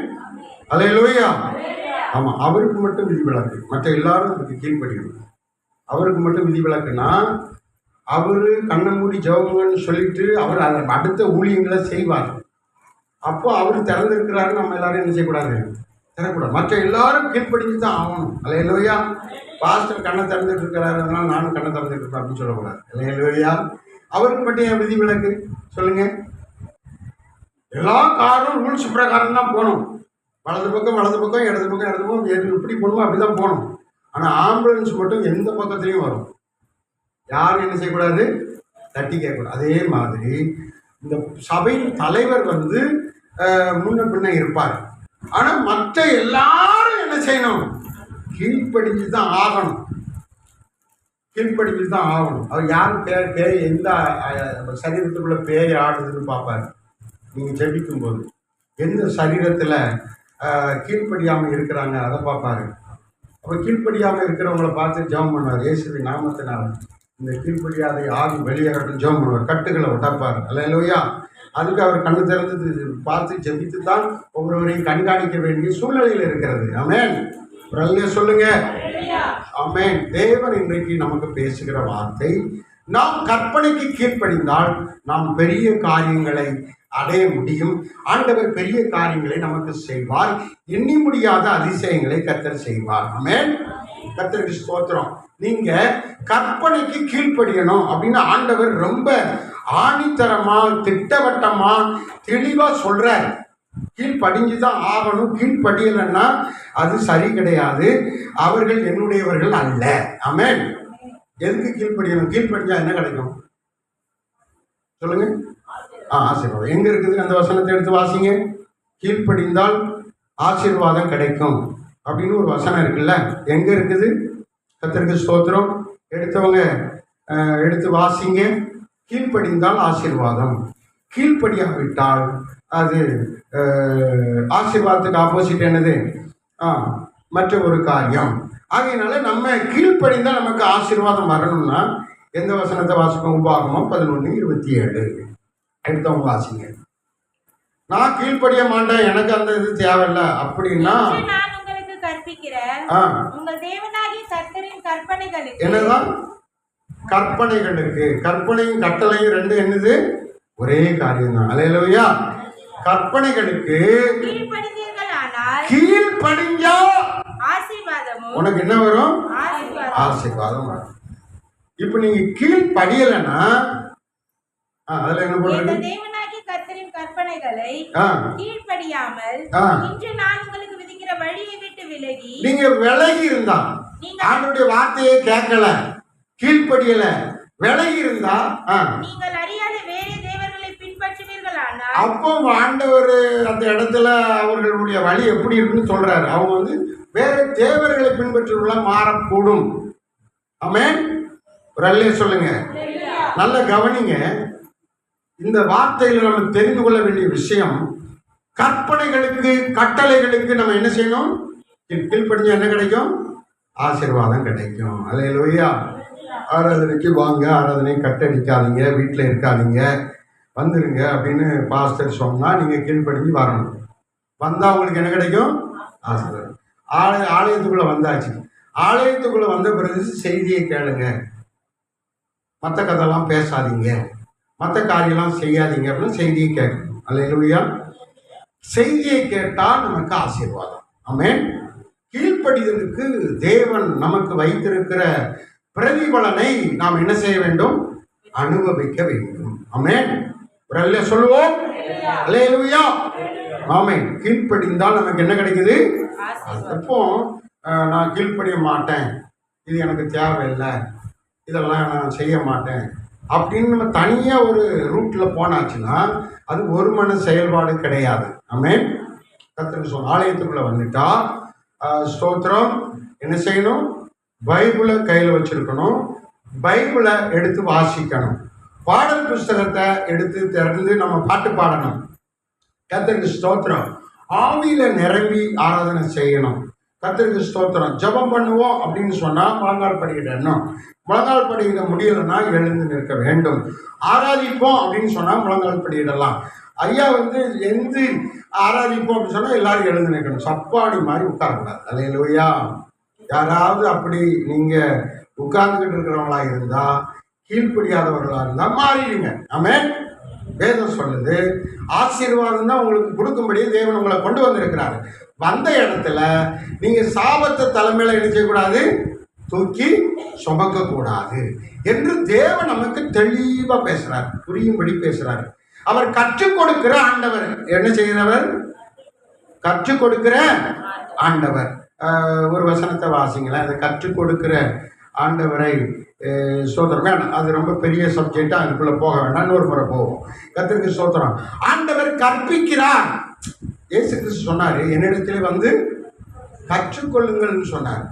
அல்லேலூயா. ஆமாம். அவருக்கு மட்டும் விதிவிலக்கு, மற்ற எல்லாரும் அதுக்கு கீழ்ப்படியணும். அவருக்கு மட்டும் விதிவிலக்குன்னா, அவர் கண்ணை மூடி ஜெபங்கன்னு சொல்லிட்டு அவர் அதை அடுத்த ஊழியங்களை செய்வார். அப்போ அவர் திறந்திருக்கிறாரு, நம்ம எல்லாரும் என்ன செய்யக்கூடாது? திறக்கூடாது. மற்ற எல்லாரும் கீழ்ப்படிஞ்சு தான் ஆகணும். அல்லேலூயா. பாஸ்டர் கண்ணை திறந்துட்டு இருக்கிறாரு, அதனால நானும் கண்ணை திறந்துட்டு இருப்பேன் அப்படின்னு சொல்லக்கூடாது. அல்லேலூயா. அவருக்கு மட்டும் என் விதிவிலக்கு சொல்லுங்க. எல்லா காரும் ரூல்ஸ் பிரகாரம் தான் போகணும். வலது பக்கம் இடது பக்கம் எப்படி போகணுமோ அப்படி தான் போகணும். ஆனால் ஆம்புலன்ஸ் மட்டும் எந்த பக்கத்துலையும் வரும். யாரும் என்ன செய்யக்கூடாது? தட்டி கேட்கக்கூடாது. அதே மாதிரி இந்த சபையின் தலைவர் முன்ன பின்ன இருப்பார். ஆனால் மற்ற எல்லாரும் என்ன செய்யணும்? கீழ்ப்படிஞ்சு தான் ஆகணும். கீழ்ப்படிஞ்சு தான் ஆகணும். அவர் யாரும் பேய் எந்த சரீரத்துக்குள்ள பேய் ஆடுதுன்னு பார்ப்பார். நீங்கள் ஜெபிக்கும் போது எந்த சரீரத்தில் கீழ்ப்படியாமல் இருக்கிறாங்க அதை பார்ப்பாரு. அப்போ கீழ்ப்படியாமல் இருக்கிறவங்கள பார்த்து ஜெபம் பண்ணுவார். இயேசுவின் நாமத்தினால இந்த கீழ்ப்படியாதை ஆவி வெளியேறட்டும் ஜெபம் பண்ணுவார். கட்டுகளை உடைப்பார். அல்லேலூயா. அதுக்கு அவர் கண்ணு திறந்து பார்த்து ஜெபித்து தான் ஒவ்வொருவரையும் கண்காணிக்க வேண்டிய சூழ்நிலையில் இருக்கிறது. ஆமென். ஒரு அல்லே சொல்லுங்க. ஆமென். தேவன் இன்றைக்கு நமக்கு பேசுகிற வார்த்தை, நாம் கற்பனைக்கு கீழ்ப்படிந்தால் நாம் பெரிய காரியங்களை அடைய முடியும். ஆண்டவர் பெரிய காரியங்களை நமக்கு செய்வார். எண்ணி முடியாத அதிசயங்களை கர்த்தர் செய்வார். ஆமென். கர்த்தருக்கு ஸ்தோத்திரம். நீங்க கற்பனைக்கு கீழ்ப்படியணும் அப்படின்னு ஆண்டவர் ரொம்ப ஆணித்தரமா திட்டவட்டமா தெளிவா சொல்றார். கீழ்ப்படிஞ்சுதான் ஆகணும். கீழ்ப்படியலைன்னா அது சரி கிடையாது. அவர்கள் என்னுடையவர்கள் அல்ல. ஆமென். எதுக்கு கீழ்ப்படியணும்? கீழ்ப்படிஞ்சா என்ன கிடைக்கும் சொல்லுங்க? ஆசீர்வாதம். எங்க இருக்குது? அந்த வசனத்தை எடுத்து வாசிங்க. கீழ்ப்படிந்தால் ஆசீர்வாதம் கிடைக்கும் அப்படின்னு ஒரு வசனம் இருக்குல்ல. எங்க இருக்குது? கர்த்தருக்கு ஸ்தோத்திரம். எடுத்தவங்க எடுத்து வாசிங்க. கீழ்ப்படிந்தால் ஆசீர்வாதம், கீழ்ப்படியாவிட்டால் அது ஆசீர்வாதத்துக்கு ஆப்போசிட் என்னது? மற்ற ஒரு காரியம். ஆகையினால நம்ம கீழ்ப்படிந்தால் நமக்கு ஆசீர்வாதம் வரணும்னா எந்த வசனத்தை வாசிப்போம்? உபாகமம் 11:27. எடுத்தவங்க வாசிங்க. நான் கீழ்ப்படிய மாட்டேன், எனக்கு அந்த இது தேவையில்லை அப்படின்னா நான் உங்களுக்கு கற்பிக்கிற உங்கள் தேவனாகிய கர்த்தரின் கற்பனைகளுக்கு. என்னதான் கற்பனைகளுக்கு? கற்பனையும் கட்டளையும் ரெண்டு என்னது? ஒரே காரியம் தான். அல்லேலூயா. கற்பனைகளுக்கு கீழ்ப்படிஞ்சா ஆசீர்வாதமும் உனக்கு என்ன வரும்? ஆசீர்வாதம் வரும். இப்ப நீங்க கீழ்ப்படியலைன்னா அதுல என்ன பண்றது? தேவனாகிய கர்த்தரின் கற்பனைகளை கீழ்ப்படியாமல் இன்று நான் உங்களுக்கு விதிக்கிற வழியை விட்டு விலகி நீங்க விலகி இருந்தா, ஆண்டவருடைய வார்த்தையை கேட்கல, கீழ்ப்படியல, விலகி இருந்தா நீங்கள் அறியாத வேறே தேவர்களை பின்பற்றுவீர்களானால் அப்போ ஆண்டவர் அந்த இடத்துல அவர்களுடைய வழி எப்படி இருக்குன்னு சொல்றாரு. அவங்க வந்து வேற தேவர்களை பின்பற்றுவதா மாறக்கூடும். ஆமென். ஒரு அல்லேலூயா சொல்லுங்க. நல்ல கவனிங்க. இந்த வார்த்தையில நம்ம தெரிந்து கொள்ள வேண்டிய விஷயம், கற்பனைகளுக்கு கட்டளைகளுக்கு நம்ம என்ன செய்யணும்? கீழ்ப்படிஞ்சா என்ன கிடைக்கும்? ஆசீர்வாதம் கிடைக்கும். அல்லேலூயா. ஆராதனைக்கு வாங்க, ஆராதனை கட்டடிக்காதீங்க, வீட்டில் இருக்காதீங்க, வந்துருங்க அப்படின்னு பாஸ்டர் சொன்னால் நீங்கள் கீழ்ப்படிஞ்சு வரணும். வந்தால் உங்களுக்கு என்ன கிடைக்கும்? ஆசீர்வாதம். ஆலயத்துக்குள்ளே வந்தாச்சு. ஆலயத்துக்குள்ளே வந்த பிறகு செய்தியை கேளுங்க, மற்ற கதையெல்லாம் பேசாதீங்க, மற்ற காரியெல்லாம் செய்யாதீங்க அப்படின்னு செய்தியை கேட்கணும். அல்லேலூயா. செய்தியை கேட்டால் நமக்கு ஆசீர்வாதம். ஆமென். கீழ்ப்படிதலுக்கு தேவன் நமக்கு வைத்திருக்கிற பிரதிபலனை நாம் என்ன செய்ய வேண்டும்? அனுபவிக்க வேண்டும். ஆமென். ஒரு அல்லேலூயா சொல்லுவோம். அல்லேலூயா. ஆமென். கீழ்ப்படிந்தால் நமக்கு என்ன கிடைக்குது? எப்போ நான் கீழ்ப்படிய மாட்டேன், இது எனக்கு தேவையில்லை, இதெல்லாம் நான் செய்ய மாட்டேன் அப்படின்னு நம்ம தனியாக ஒரு ரூட்டில் போனாச்சுன்னா அது ஒரு மன செயல்பாடு கிடையாது. ஆமென். கர்த்தருக்கு சொன்ன ஆலயத்துக்குள்ளே வந்துட்டா ஸ்தோத்திரம் என்ன செய்யணும்? பைபிளை கையில் வச்சிருக்கணும், பைபிளை எடுத்து வாசிக்கணும், பாடல் புஸ்தகத்தை எடுத்து திறந்து நம்ம பாட்டு பாடணும். கர்த்தருக்கு ஸ்தோத்திரம். ஆவியில நிரம்பி ஆராதனை செய்யணும். கர்த்தருக்கு ஸ்தோத்திரம். ஜெபம் பண்ணுவோம் அப்படின்னு சொன்னால் முழங்கால் படிக்கிடணும். முழங்கால் படிக்கிட முடியலைன்னா எழுந்து நிற்க வேண்டும். ஆராதிப்போம் அப்படின்னு சொன்னால் முழங்கால் படிக்கிடலாம். ஐயா வந்து எந்த ஆராதிப்போம் அப்படின்னு சொன்னால் எல்லாரும் எழுந்து நிற்கணும். சப்பாடி மாதிரி உட்காரக்கூடாது. அல்லேலூயா. யாராவது அப்படி நீங்கள் உட்கார்ந்துக்கிட்டு இருக்கிறவங்களா இருந்தால், கீழ்ப்படியாதவர்களாக இருந்தால் மாறிடுங்க. ஆமென். வேதம் சொல்லுது, ஆசீர்வாதம் தான் உங்களுக்கு கொடுக்கும்படியே தேவன் உங்களை கொண்டு வந்திருக்கிறாரு. வந்த இடத்துல நீங்கள் சாபத்தை தலைமையில் என்ன செய்யக்கூடாது? தூக்கி சுமக்கக்கூடாது என்று தேவன் நமக்கு தெளிவாக பேசுகிறார், புரியும்படி பேசுகிறார். அவர் கற்றுக் கொடுக்கிற ஆண்டவர். என்ன செய்கிறவர்? கற்றுக் கொடுக்கிற ஆண்டவர். ஒரு வசனத்தை வாசிங்களேன். அதை கற்றுக் கொடுக்கிற ஆண்டவரை சோதரம் வேண்டாம், அது ரொம்ப பெரிய சப்ஜெக்ட், அதுக்குள்ளே போக வேண்டாம், இன்னொரு முறை போவோம். கர்த்தருக்கு சோதரம். ஆண்டவர் கற்பிக்கிறார். இயேசு கிறிஸ்து சொன்னார், என்னிடத்தில் வந்து கற்றுக்கொள்ளுங்கள்னு சொன்னார்.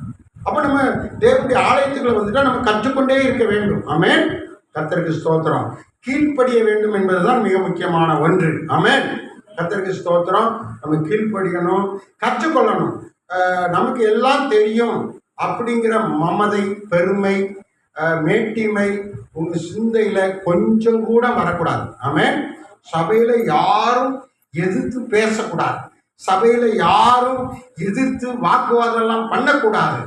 அப்போ நம்ம தேவனுடைய ஆலயத்துக்குள்ள வந்துட்டா நம்ம கற்றுக்கொண்டே இருக்க வேண்டும். ஆமென். கர்த்தருக்கு ஸ்தோத்திரம். கீழ்ப்படிய வேண்டும் என்பதுதான் மிக முக்கியமான ஒன்று. ஆமென். கர்த்தருக்கு ஸ்தோத்திரம். நம்ம கீழ்ப்படியணும், கற்றுக்கொள்ளணும். நமக்கு எல்லாம் தெரியும் அப்படிங்கிற மமதை, பெருமை, மேட்டிமை உங்கள் சிந்தையில் கொஞ்சம் கூட வரக்கூடாது. ஆமென். சபையில் யாரும் எதிர்த்து பேசக்கூடாது, சபையில் யாரும் எதிர்த்து வாக்குவாதெல்லாம் பண்ணக்கூடாது.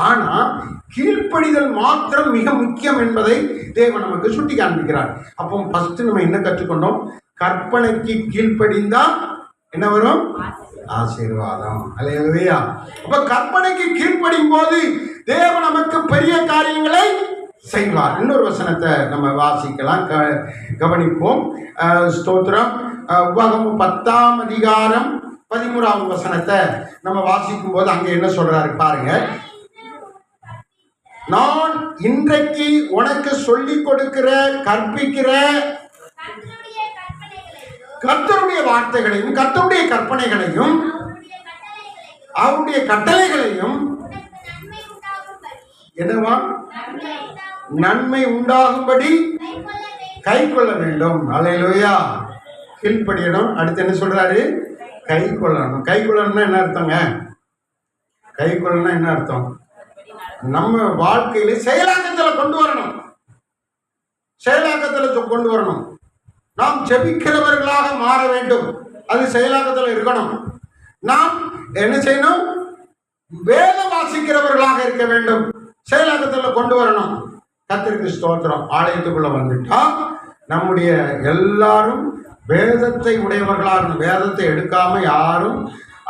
ஆனால் கீழ்ப்படிதல் மாத்திரம் மிக முக்கியம் என்பதை தேவன் நமக்கு சுட்டி காண்பிக்கிறார். அப்போ ஃபஸ்ட்டு நம்ம என்ன கற்றுக்கொண்டோம்? கற்பனைக்கு கீழ்ப்படிந்தால் என்ன வரும்? ஆசீர்வாதம். அல்லேலூயா. அப்ப கற்பனைக்கு கீழ்ப்படியும் போது தேவன் நமக்கு பெரிய காரியங்களை செய்வார். இன்னொரு வசனத்தை நம்ம வாசிக்கலாம், கவனிப்போம். ஸ்தோத்திரம். உபாகமம் 10ஆம் அதிகாரம் 13ஆவது வசனத்தை நம்ம வாசிக்கும் போது அங்க என்ன சொல்றாரு பாருங்க. நான் இன்றைக்கு உனக்கு சொல்லிக் கொடுக்கிற, கற்பிக்கிற கர்த்தருடைய வார்த்தைகளையும், கர்த்தருடைய கற்பனைகளையும், அவருடைய கட்டளைகளையும் என்னவா? நன்மை உண்டாகும்படி கை கொள்ள வேண்டும். அல்லேலூயா. கீழ்ப்படியணும். அடுத்து என்ன சொல்றாரு? கை கொள்ளணும். கை கொள்ளணும்னா என்ன அர்த்தங்க? கை கொள்ளணும்னா என்ன அர்த்தம்? நம்ம வாழ்க்கையில செயலாக்கத்தில் கொண்டு வரணும். செயலாக்கத்தில் கொண்டு வரணும். நாம் ஜெபிக்கிறவர்களாக மாற வேண்டும், அது செயலாக்கத்தில் இருக்கணும். நாம் என்ன செய்யணும்? வேதம் வாசிக்கிறவர்களாக இருக்க வேண்டும், செயலாக்கத்தில் கொண்டு வரணும். கர்த்தருக்கு ஸ்தோத்திரம். ஆலயத்துக்குள்ள வந்துட்டா நம்முடைய எல்லாரும் வேதத்தை உடையவர்களாக, வேதத்தை எடுக்காம யாரும்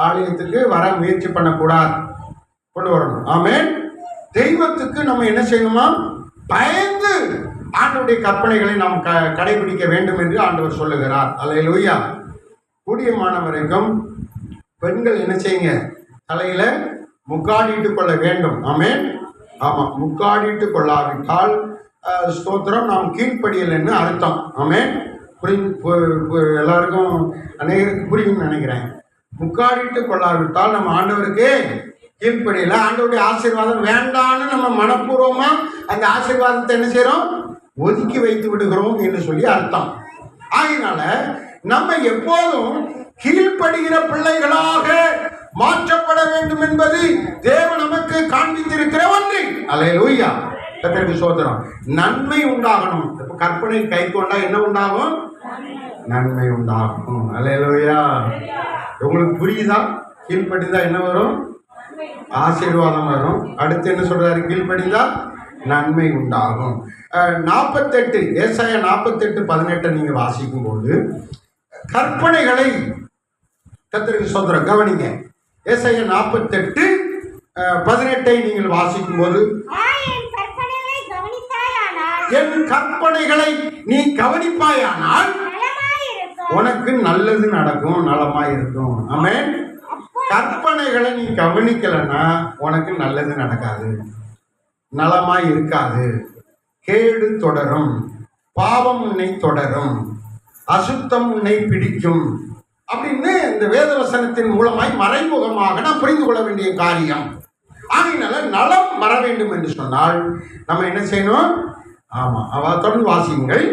ஆலயத்துக்கு வர முயற்சி பண்ணக்கூடாது, கொண்டு வரணும். ஆமென். தெய்வத்துக்கு நம்ம என்ன செய்யணுமா? பயந்து ஆண்டவருடைய கற்பனைகளை நாம் கடைபிடிக்க வேண்டும் என்று ஆண்டவர் சொல்லுகிறார். அல்லேலூயா. கூடியமான வரைக்கும் பெண்கள் என்ன செய்யுங்க? தலையில முக்காடிட்டு கொள்ள வேண்டும். ஆமென். ஆமாம், முக்காடிட்டு கொள்ளாவிட்டால் ஸ்தோத்திரம், நாம் கீழ்ப்படியலைன்னு அர்த்தம். ஆமென். எல்லாருக்கும் அநேகருக்கு புரியும்னு நினைக்கிறேன். முக்காடிட்டு கொள்ளாவிட்டால் நம்ம ஆண்டவருக்கு கீழ்ப்படியல, ஆண்டவருடைய ஆசீர்வாதம் வேண்டான்னு நம்ம மனப்பூர்வமா அந்த ஆசீர்வாதத்தை என்ன செய்யறோம்? ஒதுக்கி வைத்து விடுகிறோம் என்று சொல்லி அர்த்தம். ஆகினால நம்ம எப்போதும் கீழ்ப்படுகிற பிள்ளைகளாக மாற்றப்பட வேண்டும் என்பது தேவன் நமக்கு காண்பித்திருக்கிற ஒன்று. அல்லேலூயா. கர்த்தருக்கு ஸ்தோத்திரம். நன்மை உண்டாகணும். இப்ப கற்பனை கை கொண்டா என்ன உண்டாகும்? நன்மை உண்டாகும். அல்லேலூயா. உங்களுக்கு புரியுதா? கீழ்ப்படிதா என்ன வரும்? ஆசீர்வாதம் வரும். அடுத்து என்ன சொல்றாரு? கீழ்ப்படிதா நன்மை உண்டாகும். 48 ஏசாயா 48:18 நீங்க வாசிக்கும் போது கற்பனைகளை, கர்த்தருக்கு ஸ்தோத்திரம், கவனிங்க. ஏசாயா 48:18 நீங்கள் வாசிக்கும் போது, என் கற்பனைகளை நீ கவனிப்பாயானால் உனக்கு நல்லது நடக்கும், நலமாய் இருக்கும். ஆமென். கற்பனைகளை நீ கவனிக்கலன்னா உனக்கு நல்லது நடக்காது, நலமாய் இருக்காது. கேடு தொடரும், பாவம் உன்னை தொடரும், அசுத்தம் உன்னை பிடிக்கும் அப்படின்னு இந்த வேதவசனத்தின் மூலமாய் மறைமுகமாக நாம் புரிந்து கொள்ள வேண்டிய காரியம். ஆகையினால நலம் வர வேண்டும் என்று சொன்னால் நம்ம என்ன செய்யணும்? ஆமா, தொடர்ந்து வாசியுங்கள்.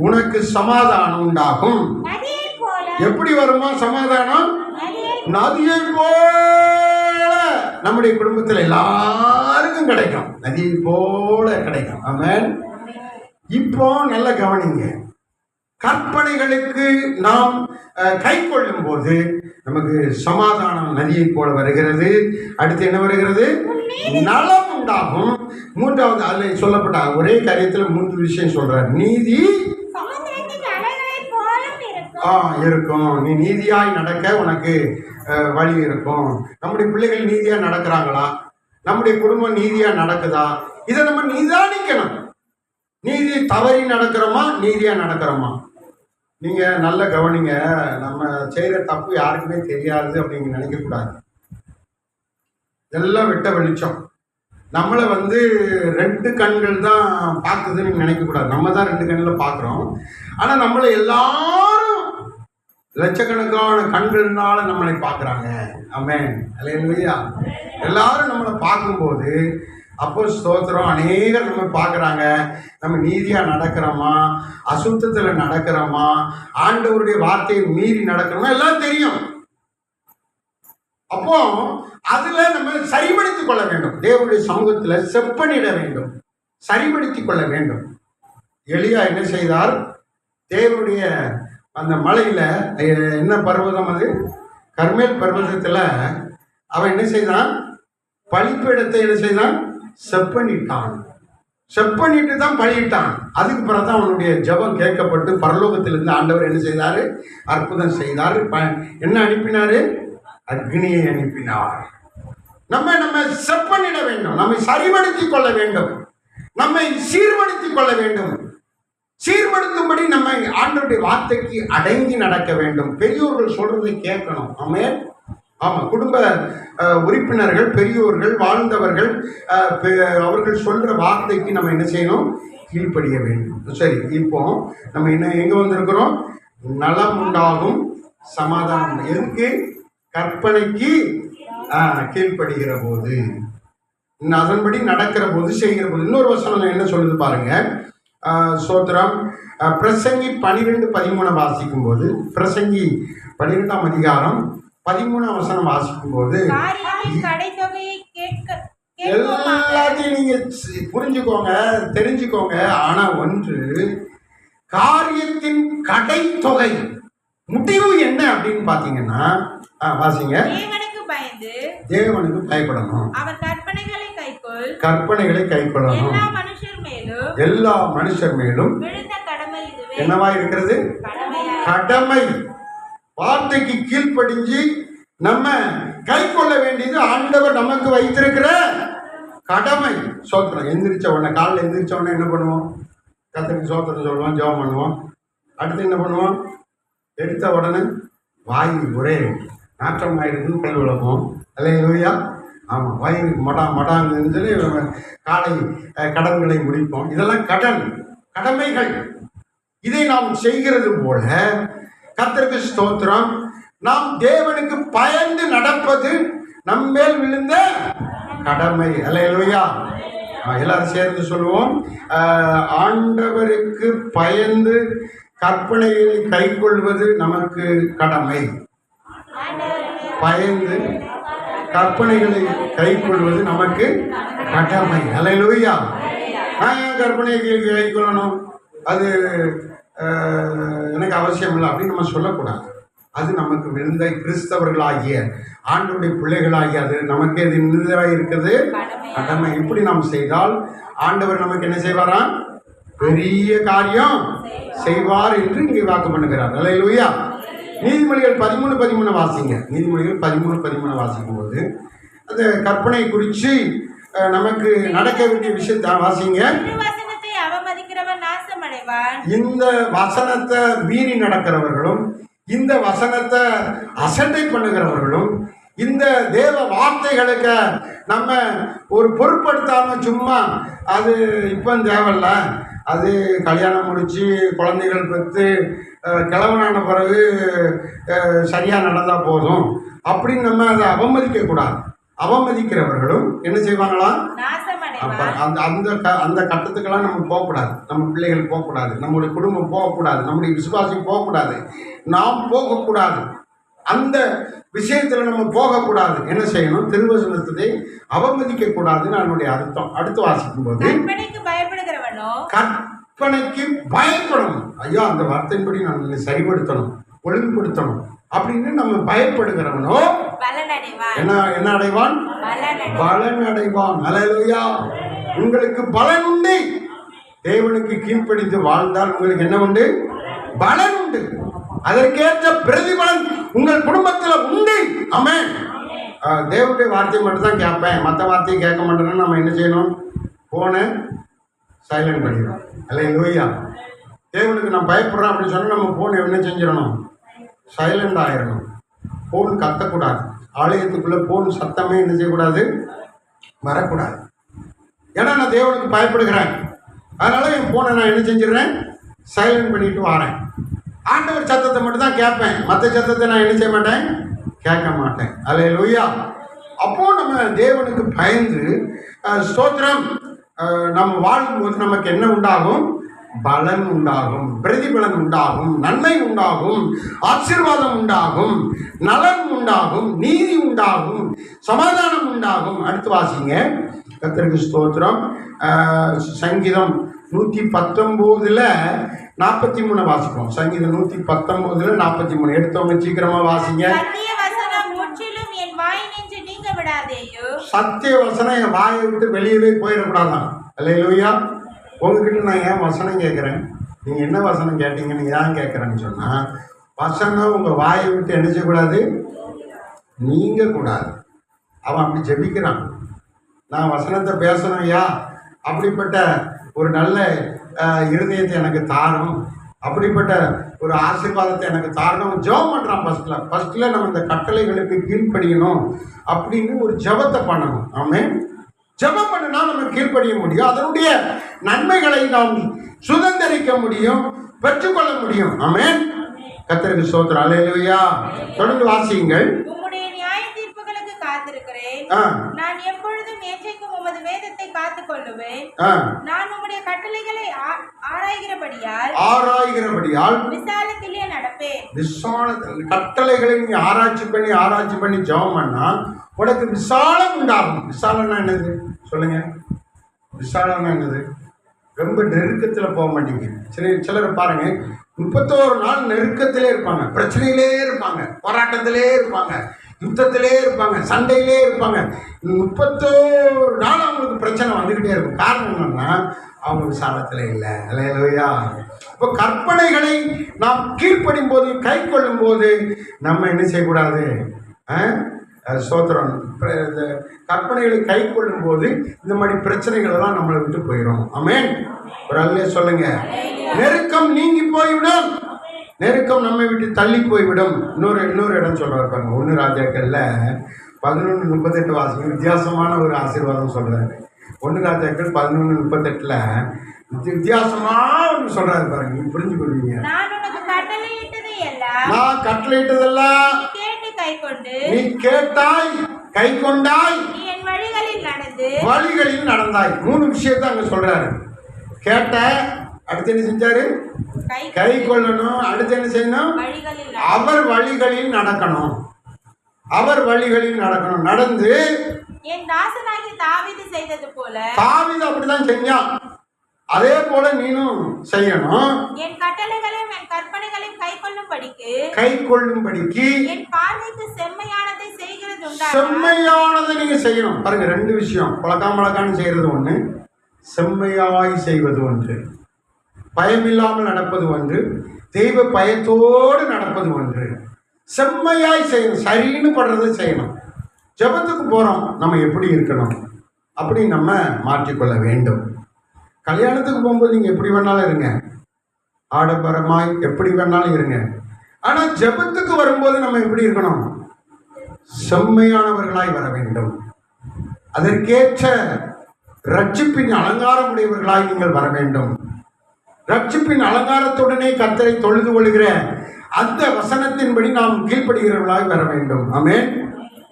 உனக்கு சமாதானம் உண்டாகும். எப்படி வருமா சமாதானம்? நதியை போல நம்முடைய குடும்பத்தில் எல்லாருக்கும் கிடைக்கும், நதியை போல கிடைக்கும். ஆமென். இப்போ நல்ல கவனிங்க. கற்பனைகளுக்கு நாம் கை கொள்ளும் போது நமக்கு சமாதானம் நதியை போல வருகிறது. அடுத்து என்ன வருகிறது? நலம் உண்டாகும். மூன்றாவது அதில் சொல்லப்பட்ட ஒரே காரியத்தில் 3 விஷயம் சொல்றார். நீதி இருக்கும். நீ நீதியாய் நடக்க உனக்கு வழி இருக்கும். நம்முடைய பிள்ளைகள் நீதியா நடக்கிறாங்களா? நம்முடைய குடும்பம் நீதியா நடக்குதா? இதை நம்ம நிதானிக்கணும். நீதி தவறி நடக்கிறோமா, நீதியா நடக்கிறோமா? நீங்க நல்ல கவனிங்க. நம்ம செய்யற தப்பு யாருக்குமே தெரியாது அப்படிங்க நினைக்கக்கூடாது. எல்லாம் வெட்ட வெளிச்சம். நம்மளை 2 கண்கள் தான் பார்க்குதுன்னு நினைக்கக்கூடாது. நம்ம தான் 2 கண்ணில் பார்க்குறோம். ஆனால் நம்மளை எல்லாரும் லட்சக்கணக்கான கண்கள்னால நம்மளை பார்க்குறாங்க. ஆமென். அல்லேலூயா. எல்லாரும் நம்மளை பார்க்கும்போது அப்போ ஸ்தோத்திரம், அநேகர் நம்ம பார்க்குறாங்க. நம்ம நீதியாக நடக்கிறோமா, அசுத்தத்தில் நடக்கிறோமா, ஆண்டவருடைய வார்த்தையை மீறி நடக்கிறோமா, எல்லாம் தெரியும். அப்போ அதுல நம்ம சரிபடுத்திக் கொள்ள வேண்டும். தேவனுடைய சமூகத்துல செப்பனிட வேண்டும், சரிபடுத்திக் கொள்ள வேண்டும். எலியா என்ன செய்தார்? தேவனுடைய அந்த மலையில, என்ன பர்வதம் அது? கர்மேல் பர்வதத்துல அவன் என்ன செய்தான்? பலிப்பீடத்தை என்ன செய்தான்? செப்பனிட்டான். செப்பனிட்டு தான் பலியிட்டான். அதுக்கு பிறகு தான் அவனுடைய ஜெபம் கேட்கப்பட்டு பரலோகத்திலிருந்து ஆண்டவர் என்ன செய்தாரு? அற்புதம் செய்தார். என்ன அனுப்பினாரு? அக்னியை அனுப்பினார். நம்ம செப்பனிட வேண்டும், நம்மை சரிபடுத்திக் கொள்ள வேண்டும், நம்மை சீர்படுத்திக் கொள்ள வேண்டும். சீர்படுத்தும்படி நம்மை ஆண்டவருடைய வார்த்தைக்கு அடங்கி நடக்க வேண்டும். பெரியோர்கள் சொல்றதை கேட்கணும். ஆமென். ஆமாம், குடும்ப உறுப்பினர்கள், பெரியோர்கள், வாழ்ந்தவர்கள், அவர்கள் சொல்ற வார்த்தைக்கு நம்ம என்ன செய்யணும்? கீழ்ப்படிய வேண்டும். சரி, இப்போ நம்ம என்ன எங்க வந்திருக்கிறோம்? நலம் உண்டாகும், சமாதானம். எதுக்கு? கற்பனைக்கு கீழ்ப்படுகிற போது, அதன்படி நடக்கிற போது, செய்கிற போது. இன்னொரு வசனம் என்ன சொல்லுது பாருங்க. சோத்திரம். பிரசங்கி 12:13 வாசிக்கும் போது, பிரசங்கி 12ஆம் அதிகாரம் 13ஆம் வசனம் வாசிக்கும் போது, கேட்போமாக. எல்லாத்தையும் நீங்க புரிஞ்சுக்கோங்க, தெரிஞ்சுக்கோங்க. ஆனா ஒன்று, காரியத்தின் கடைத்தொகை முடிவு என்ன அப்படின்னு பாத்தீங்கன்னா, வாசிங்க. தேவனுக்கு பயந்து தேவனுக்கு பயப்படணும், அவர் கற்பனைகளை கைக்கொள், கற்பனைகளை கைக்கொள்ளணும். எல்லா மனுஷர் மேலும் எல்லா மனுஷர் மேலும் விழுந்த கடமை இதுவே. என்னவா இருக்கிறது? கடமையாய். கடமை. வார்த்தைக்கு கீழ்ப்படிஞ்சு நம்ம கை கொள்ள வேண்டியது ஆண்டவர் நமக்கு வைத்திருக்கிற கடமை. சோத்திரம். எந்திரிச்ச உடனே, காலையில் எந்திரிச்ச உடனே என்ன பண்ணுவோம்? கர்த்தருக்கு சோத்திரம் சொல்லுவோம், ஜெபம் பண்ணுவோம். அடுத்து என்ன பண்ணுவோம்? எடுத்த உடனே வாய் ஒரே நாற்றமாயிருக்குன்னு பல் விளப்போம். அல்லேலூயா. ஆமாம், வயிறு மடாங்கன்னு சொல்லி காலை கடன்களை முடிப்போம். இதெல்லாம் கடமைகள். இதை நாம் செய்கிறது போல கர்த்தருக்கு ஸ்தோத்திரம், நாம் தேவனுக்கு பயந்து நடப்பது நம்மேல் விழுந்த கடமை. அல்லேலூயா. எல்லாரும் சேர்ந்து சொல்லுவோம், ஆண்டவருக்கு பயந்து கற்பனைகளை கைக்கொள்வது நமக்கு கடமை. பயந்து கற்பனைகளை கைக்கொள்வது நமக்கு கடமை. அல்லேலூயா. நான் ஏன் கற்பனையை கைக்கொள்ளணும்? அது எனக்கு அவசியம் இல்லை அப்படின்னு நம்ம சொல்லக்கூடாது. அது நமக்கு விழுந்த கிறிஸ்தவர்களாகிய ஆண்டவருடைய பிள்ளைகளாகிய அது நமக்கு அது நிறுவனமாக இருக்கிறது கடமை. இப்படி நாம் செய்தால் ஆண்டவர் நமக்கு என்ன செய்வாராம்? பெரிய காரியம் செய்வார் என்று இங்கே வாக்கு பண்ணுகிறார். அல்லேலூயா. நீதிமொழிகள் 13:13 வாசிங்க. நீதிமொழிகள் 13:13 வாசிக்கும் போது அந்த கற்பனை குறித்து நமக்கு நடக்க வேண்டிய விஷயத்தை வாசிங்க. அவமதிக்கிறவன் நாசமடைவான். இந்த வசனத்தை மீறி நடக்கிறவர்களும், இந்த வசனத்தை அசட்டை பண்ணுகிறவர்களும், இந்த தேவ வார்த்தைகளுக்கு நம்ம ஒரு பொருட்படுத்தாம சும்மா அது இப்போ தேவையில்ல, அது கல்யாணம் முடித்து குழந்தைகள் பெற்று கிழவனான பிறகு சரியாக நடந்தால் போதும் அப்படின்னு நம்ம அதை அவமதிக்கக்கூடாது. அவமதிக்கிறவர்களும் என்ன செய்வாங்களாம்? அந்த கட்டத்துக்கெல்லாம் நம்ம போகக்கூடாது. நம்ம பிள்ளைகள் போகக்கூடாது, நம்முடைய குடும்பம் போகக்கூடாது, நம்முடைய விசுவாசம் போகக்கூடாது, நாம் போகக்கூடாது. அந்த விஷயத்தில் நம்ம போகக்கூடாது. என்ன செய்யணும்? திருவசனத்தை அவமதிக்க கூடாதுன்னு அதனுடைய அர்த்தம். அடுத்து வாசிக்கும் போது கற்பனைக்கு பயப்படணும். ஐயா, அந்த வார்த்தையின்படி நான் சரிப்படுத்தணும், ஒழுங்குபடுத்தணும் அப்படின்னு நம்ம பயப்படுகிறவனோ என்ன அடைவான்? பலன் அடைவான். அல்லேலூயா. உங்களுக்கு பலன் உண்டு. தேவனுக்கு கீழ்ப்படிந்து வாழ்ந்தால் உங்களுக்கு என்ன உண்டு? பலன் உண்டு. அதற்கேற்ற பிரதிபலன் உங்கள் குடும்பத்தில் உண்டு. ஆமென். தேவனுடைய வார்த்தையை மட்டும் தான் கேட்பேன், மற்ற வார்த்தையை கேட்க மாட்டேன்னு நம்ம என்ன செய்யணும்? போனை சைலண்ட் பண்ணிடணும். அல்லேலூயா. தேவனுக்கு நான் பயப்படுறேன் அப்படின்னு சொன்னால் நம்ம போனை என்ன செஞ்சிடணும்? சைலண்ட் ஆகிடணும். ஃபோன் கத்தக்கூடாது. ஆலயத்துக்குள்ளே ஃபோன் சத்தமே என்ன செய்யக்கூடாது? வரக்கூடாது. ஏன்னா நான் தேவனுக்கு பயப்படுகிறேன், அதனால் என் ஃபோனை நான் என்ன செஞ்சிடறேன்? சைலண்ட் பண்ணிட்டு வரேன். ஆண்டவர் சத்தத்தை மட்டும் தான் கேட்பேன், மற்ற சத்தத்தை நான் என்ன செய்ய மாட்டேன்? கேட்க மாட்டேன். அல்லேலூயா. அப்போது நம்ம தேவனுக்கு பயந்து ஸ்தோத்திரம் நம்ம வாழும்போது நமக்கு என்ன உண்டாகும்? பலன் உண்டாகும், பிரதிபலன் உண்டாகும், நன்மை உண்டாகும், ஆசீர்வாதம் உண்டாகும், நலன் உண்டாகும், நீதி உண்டாகும், சமாதானம் உண்டாகும். அடுத்து வாசிங்க. கர்த்தருக்கு ஸ்தோத்திரம். சங்கீதம் 119:43 வாசிப்போம். சங்கீதம் 119:43 எடுத்தவங்க சீக்கிரமா வாசிங்க. சத்திய வசனம் என் வாயை விட்டு வெளியவே போயிடக்கூடாதான். அல்லேலூயா. உங்ககிட்ட நான் ஏன் வசனம் கேட்குறேன்? நீங்கள் என்ன வசனம் கேட்டீங்க, நீங்கள் ஏன் கேட்குறேன்னு சொன்னால், வசனம் உங்கள் வாயை விட்டு என்ன செய்யக்கூடாது? நீங்கக்கூடாது. அவன் அப்படி ஜெபிக்கிறான், நான் வசனத்தை பேசணும் ஐயா, அப்படிப்பட்ட ஒரு நல்ல இருதயத்தை எனக்கு தாரும், அப்படிப்பட்ட ஒரு ஆசீர்வாதத்தை எனக்கு தாரணும். ஜெபம் பண்ணுறான். ஃபஸ்ட்டில் நம்ம இந்த கட்டளைகளுக்கு கீழ்ப்படியணும் அப்படின்னு ஒரு ஜெபத்தை பண்ணணும். ஆமென். ஜெபம் பண்ணினா நம்ம கீழ்ப்படிய முடியும், அதனுடைய நன்மைகளை நாம் சுதந்திரிக்க முடியும், பெற்றுக்கொள்ள முடியும். ஆமென். கர்த்தருக்கு ஸ்தோத்திரம். அல்லேலூயா. தொடர்ந்து வாசியுங்கள். உம்முடைய நியாய தீர்ப்புகளுக்கு காத்திருக்கிறேன். நான் எப்பொழுதும் எச்சைக்கும் உமது வேதத்தை காத்துக் கொள்ளுவேன். நான் உம்முடைய கட்டளைகளை ஆராய்கிறபடியால் விசாலத்திலே நடப்பேன். கட்டளைகளை நீ ஆராய்ச்சி பண்ணி ஜெபம் பண்ணா உனக்கு விசாலம் உண்டாகும். விசாலம்னா என்னது சொல்லுங்க? விசாலம்னா என்னது? ரொம்ப நெருக்கத்தில் போக மாட்டீங்க. சிலர் பாருங்க 31 நாள் நெருக்கத்திலே இருப்பாங்க, பிரச்சனையிலே இருப்பாங்க, போராட்டத்திலே இருப்பாங்க, யுத்தத்திலே இருப்பாங்க, சண்டையிலே இருப்பாங்க. 31 நாள் அவங்களுக்கு பிரச்சனை வந்துக்கிட்டே இருக்கும். காரணம் என்னன்னா அவங்க விசாலத்தில் இல்லை. அல்லேலூயா. இப்போ கற்பனைகளை நாம் கீழ்ப்படியும் போது, கை கொள்ளும் போது நம்ம என்ன செய்யக்கூடாது? ஸ்தோத்திரம். இந்த கற்பனைகளை கை கொள்ளும் போது இந்த மாதிரி பிரச்சனைகள் எல்லாம் நம்மளை விட்டு போயிடும். ஆமென். ஒரு அல்லே சொல்லுங்க. நெருக்கம் நீங்கி போய்விடும், நெருக்கம் நம்மை விட்டு தள்ளி போய்விடும். இன்னொரு இடம் சொல்றாரு பாருங்க. 1 ராஜாக்கள்ல 11:38 வாசிங்க. வித்தியாசமான ஒரு ஆசீர்வாதம் சொல்றாரு. 1 ராஜாக்கள் 11:38 வித்தியாசமா ஒன்று சொல்றாரு பாருங்க. நீங்க புரிஞ்சு கொள்வீங்க. நான் கட்டளையிட்டதெல்லாம் நீ கேட்டாய், கை கொண்டாய், நீ என் வழிகளில் நடந்தாய். 3 விஷயத்தை அங்க சொல்றாரு. கேட்ட, அடுத்து என்ன செஞ்சாரு? கை கொள்ளணும். அடுத்து என்ன செய்யணும்? அவர் வழிகளில் நடக்கணும். அவர் வழிகளில் நடக்கணும். நடந்து என் தாசனாகிய தாவீது செய்தது போல, தாவீது அப்படிதான் செஞ்சான், அதே போல நீனும் செய்யணும். என் கட்டளைகளையும் என் கற்பனைகளையும் கை கொள்ளும்படிக்கு என் பார்வைக்கு செம்மையானதை செய்கிறது உண்டா? செம்மையானதை நீங்க செய்யணும். பாருங்க, 2 விஷயம். பழக்காமழக்கான்னு செய்யறது ஒண்ணு, செம்மையாய் செய்வது ஒன்று. பயமில்லாமல் நடப்பது ஒன்று, தெய்வ பயத்தோடு நடப்பது ஒன்று. செம்மையாய் செய்யணும், சரின்னு படுறதை செய்யணும். ஜெபத்துக்கு போறோம், நம்ம எப்படி இருக்கணும் அப்படி நம்ம மாற்றிக்கொள்ள வேண்டும். கல்யாணத்துக்கு போகும்போது நீங்க எப்படி வேணாலும் இருங்க, ஆடம்பரமாய் எப்படி வேணாலும் இருங்க. ஆனா ஜெபத்துக்கு வரும்போது நம்ம எப்படி இருக்கணும்? செம்மையானவர்களாய் வர வேண்டும். அதற்கேற்ற ரட்சிப்பின் அலங்காரம் உடையவர்களாய் நீங்கள் வர வேண்டும். ரட்சிப்பின் அலங்காரத்துடனே கர்த்தரை தொழுது கொள்கிற அந்த வசனத்தின்படி நாம் கீழ்ப்படுகிறவர்களாய் வர வேண்டும். ஆமென்.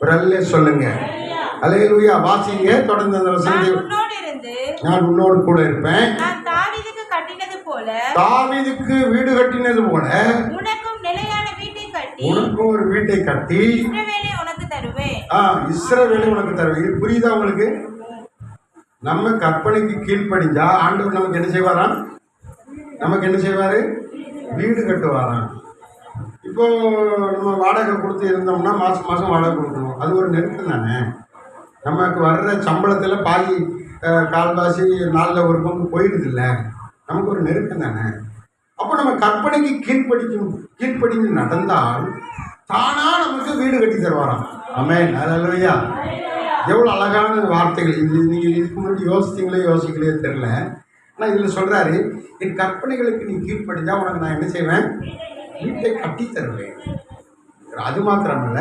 ஒரு அல்லே சொல்லுங்க. அல்லேலூயா. வாசிங்க தொடர்ந்து அந்த வசனத்தை. நான் உன்னோடு கூட இருப்பேன். தாவீதுக்கு வீடு கட்டினது போல உனக்கும் நிலையான வீட்டை கட்டி, உனக்கும் ஒரு வீட்டை கட்டி இஸ்ரவேலை உனக்கு தருவேன். இஸ்ரவேலை உனக்கு தருவேன். இது புரியுதா உங்களுக்கு? நம்ம கற்பனைக்கு கீழ்ப்படிஞ்சா ஆண்டவர் நமக்கு என்ன செய்வாராம்? நமக்கு என்ன செய்வாரு? வீடு கட்டுவாராம். இப்போ நம்ம வாடகை கொடுத்து இருந்தோம்னா மாதம் மாதம் வாடகை கொடுக்கணும். அது ஒரு நெருக்கம் தானே. நமக்கு வர்ற சம்பளத்தில் பாதி கால்வாசி நாளில் ஒரு பங்கு போயிடுது இல்லை, நமக்கு ஒரு நெருக்கம் தானே. அப்போ நம்ம கற்பனைக்கு கீழ்ப்படிஞ்சு நடந்தால் தானா நமக்கு வீடு கட்டி தருவாராம். ஆமென். அல்லேலூயா. எவ்வளோ அழகான வார்த்தைகள் இது. நீங்கள் இதுக்கு முன்னாடி யோசிக்கலையே தெரில. ஆனால் இதில் சொல்கிறாரு, என் கற்பனைகளுக்கு நீ கீழ்ப்படிஞ்சா உனக்கு நான் என்ன செய்வேன்? வீட்டை கட்டி தருவேன். அது மாத்திரமல்ல,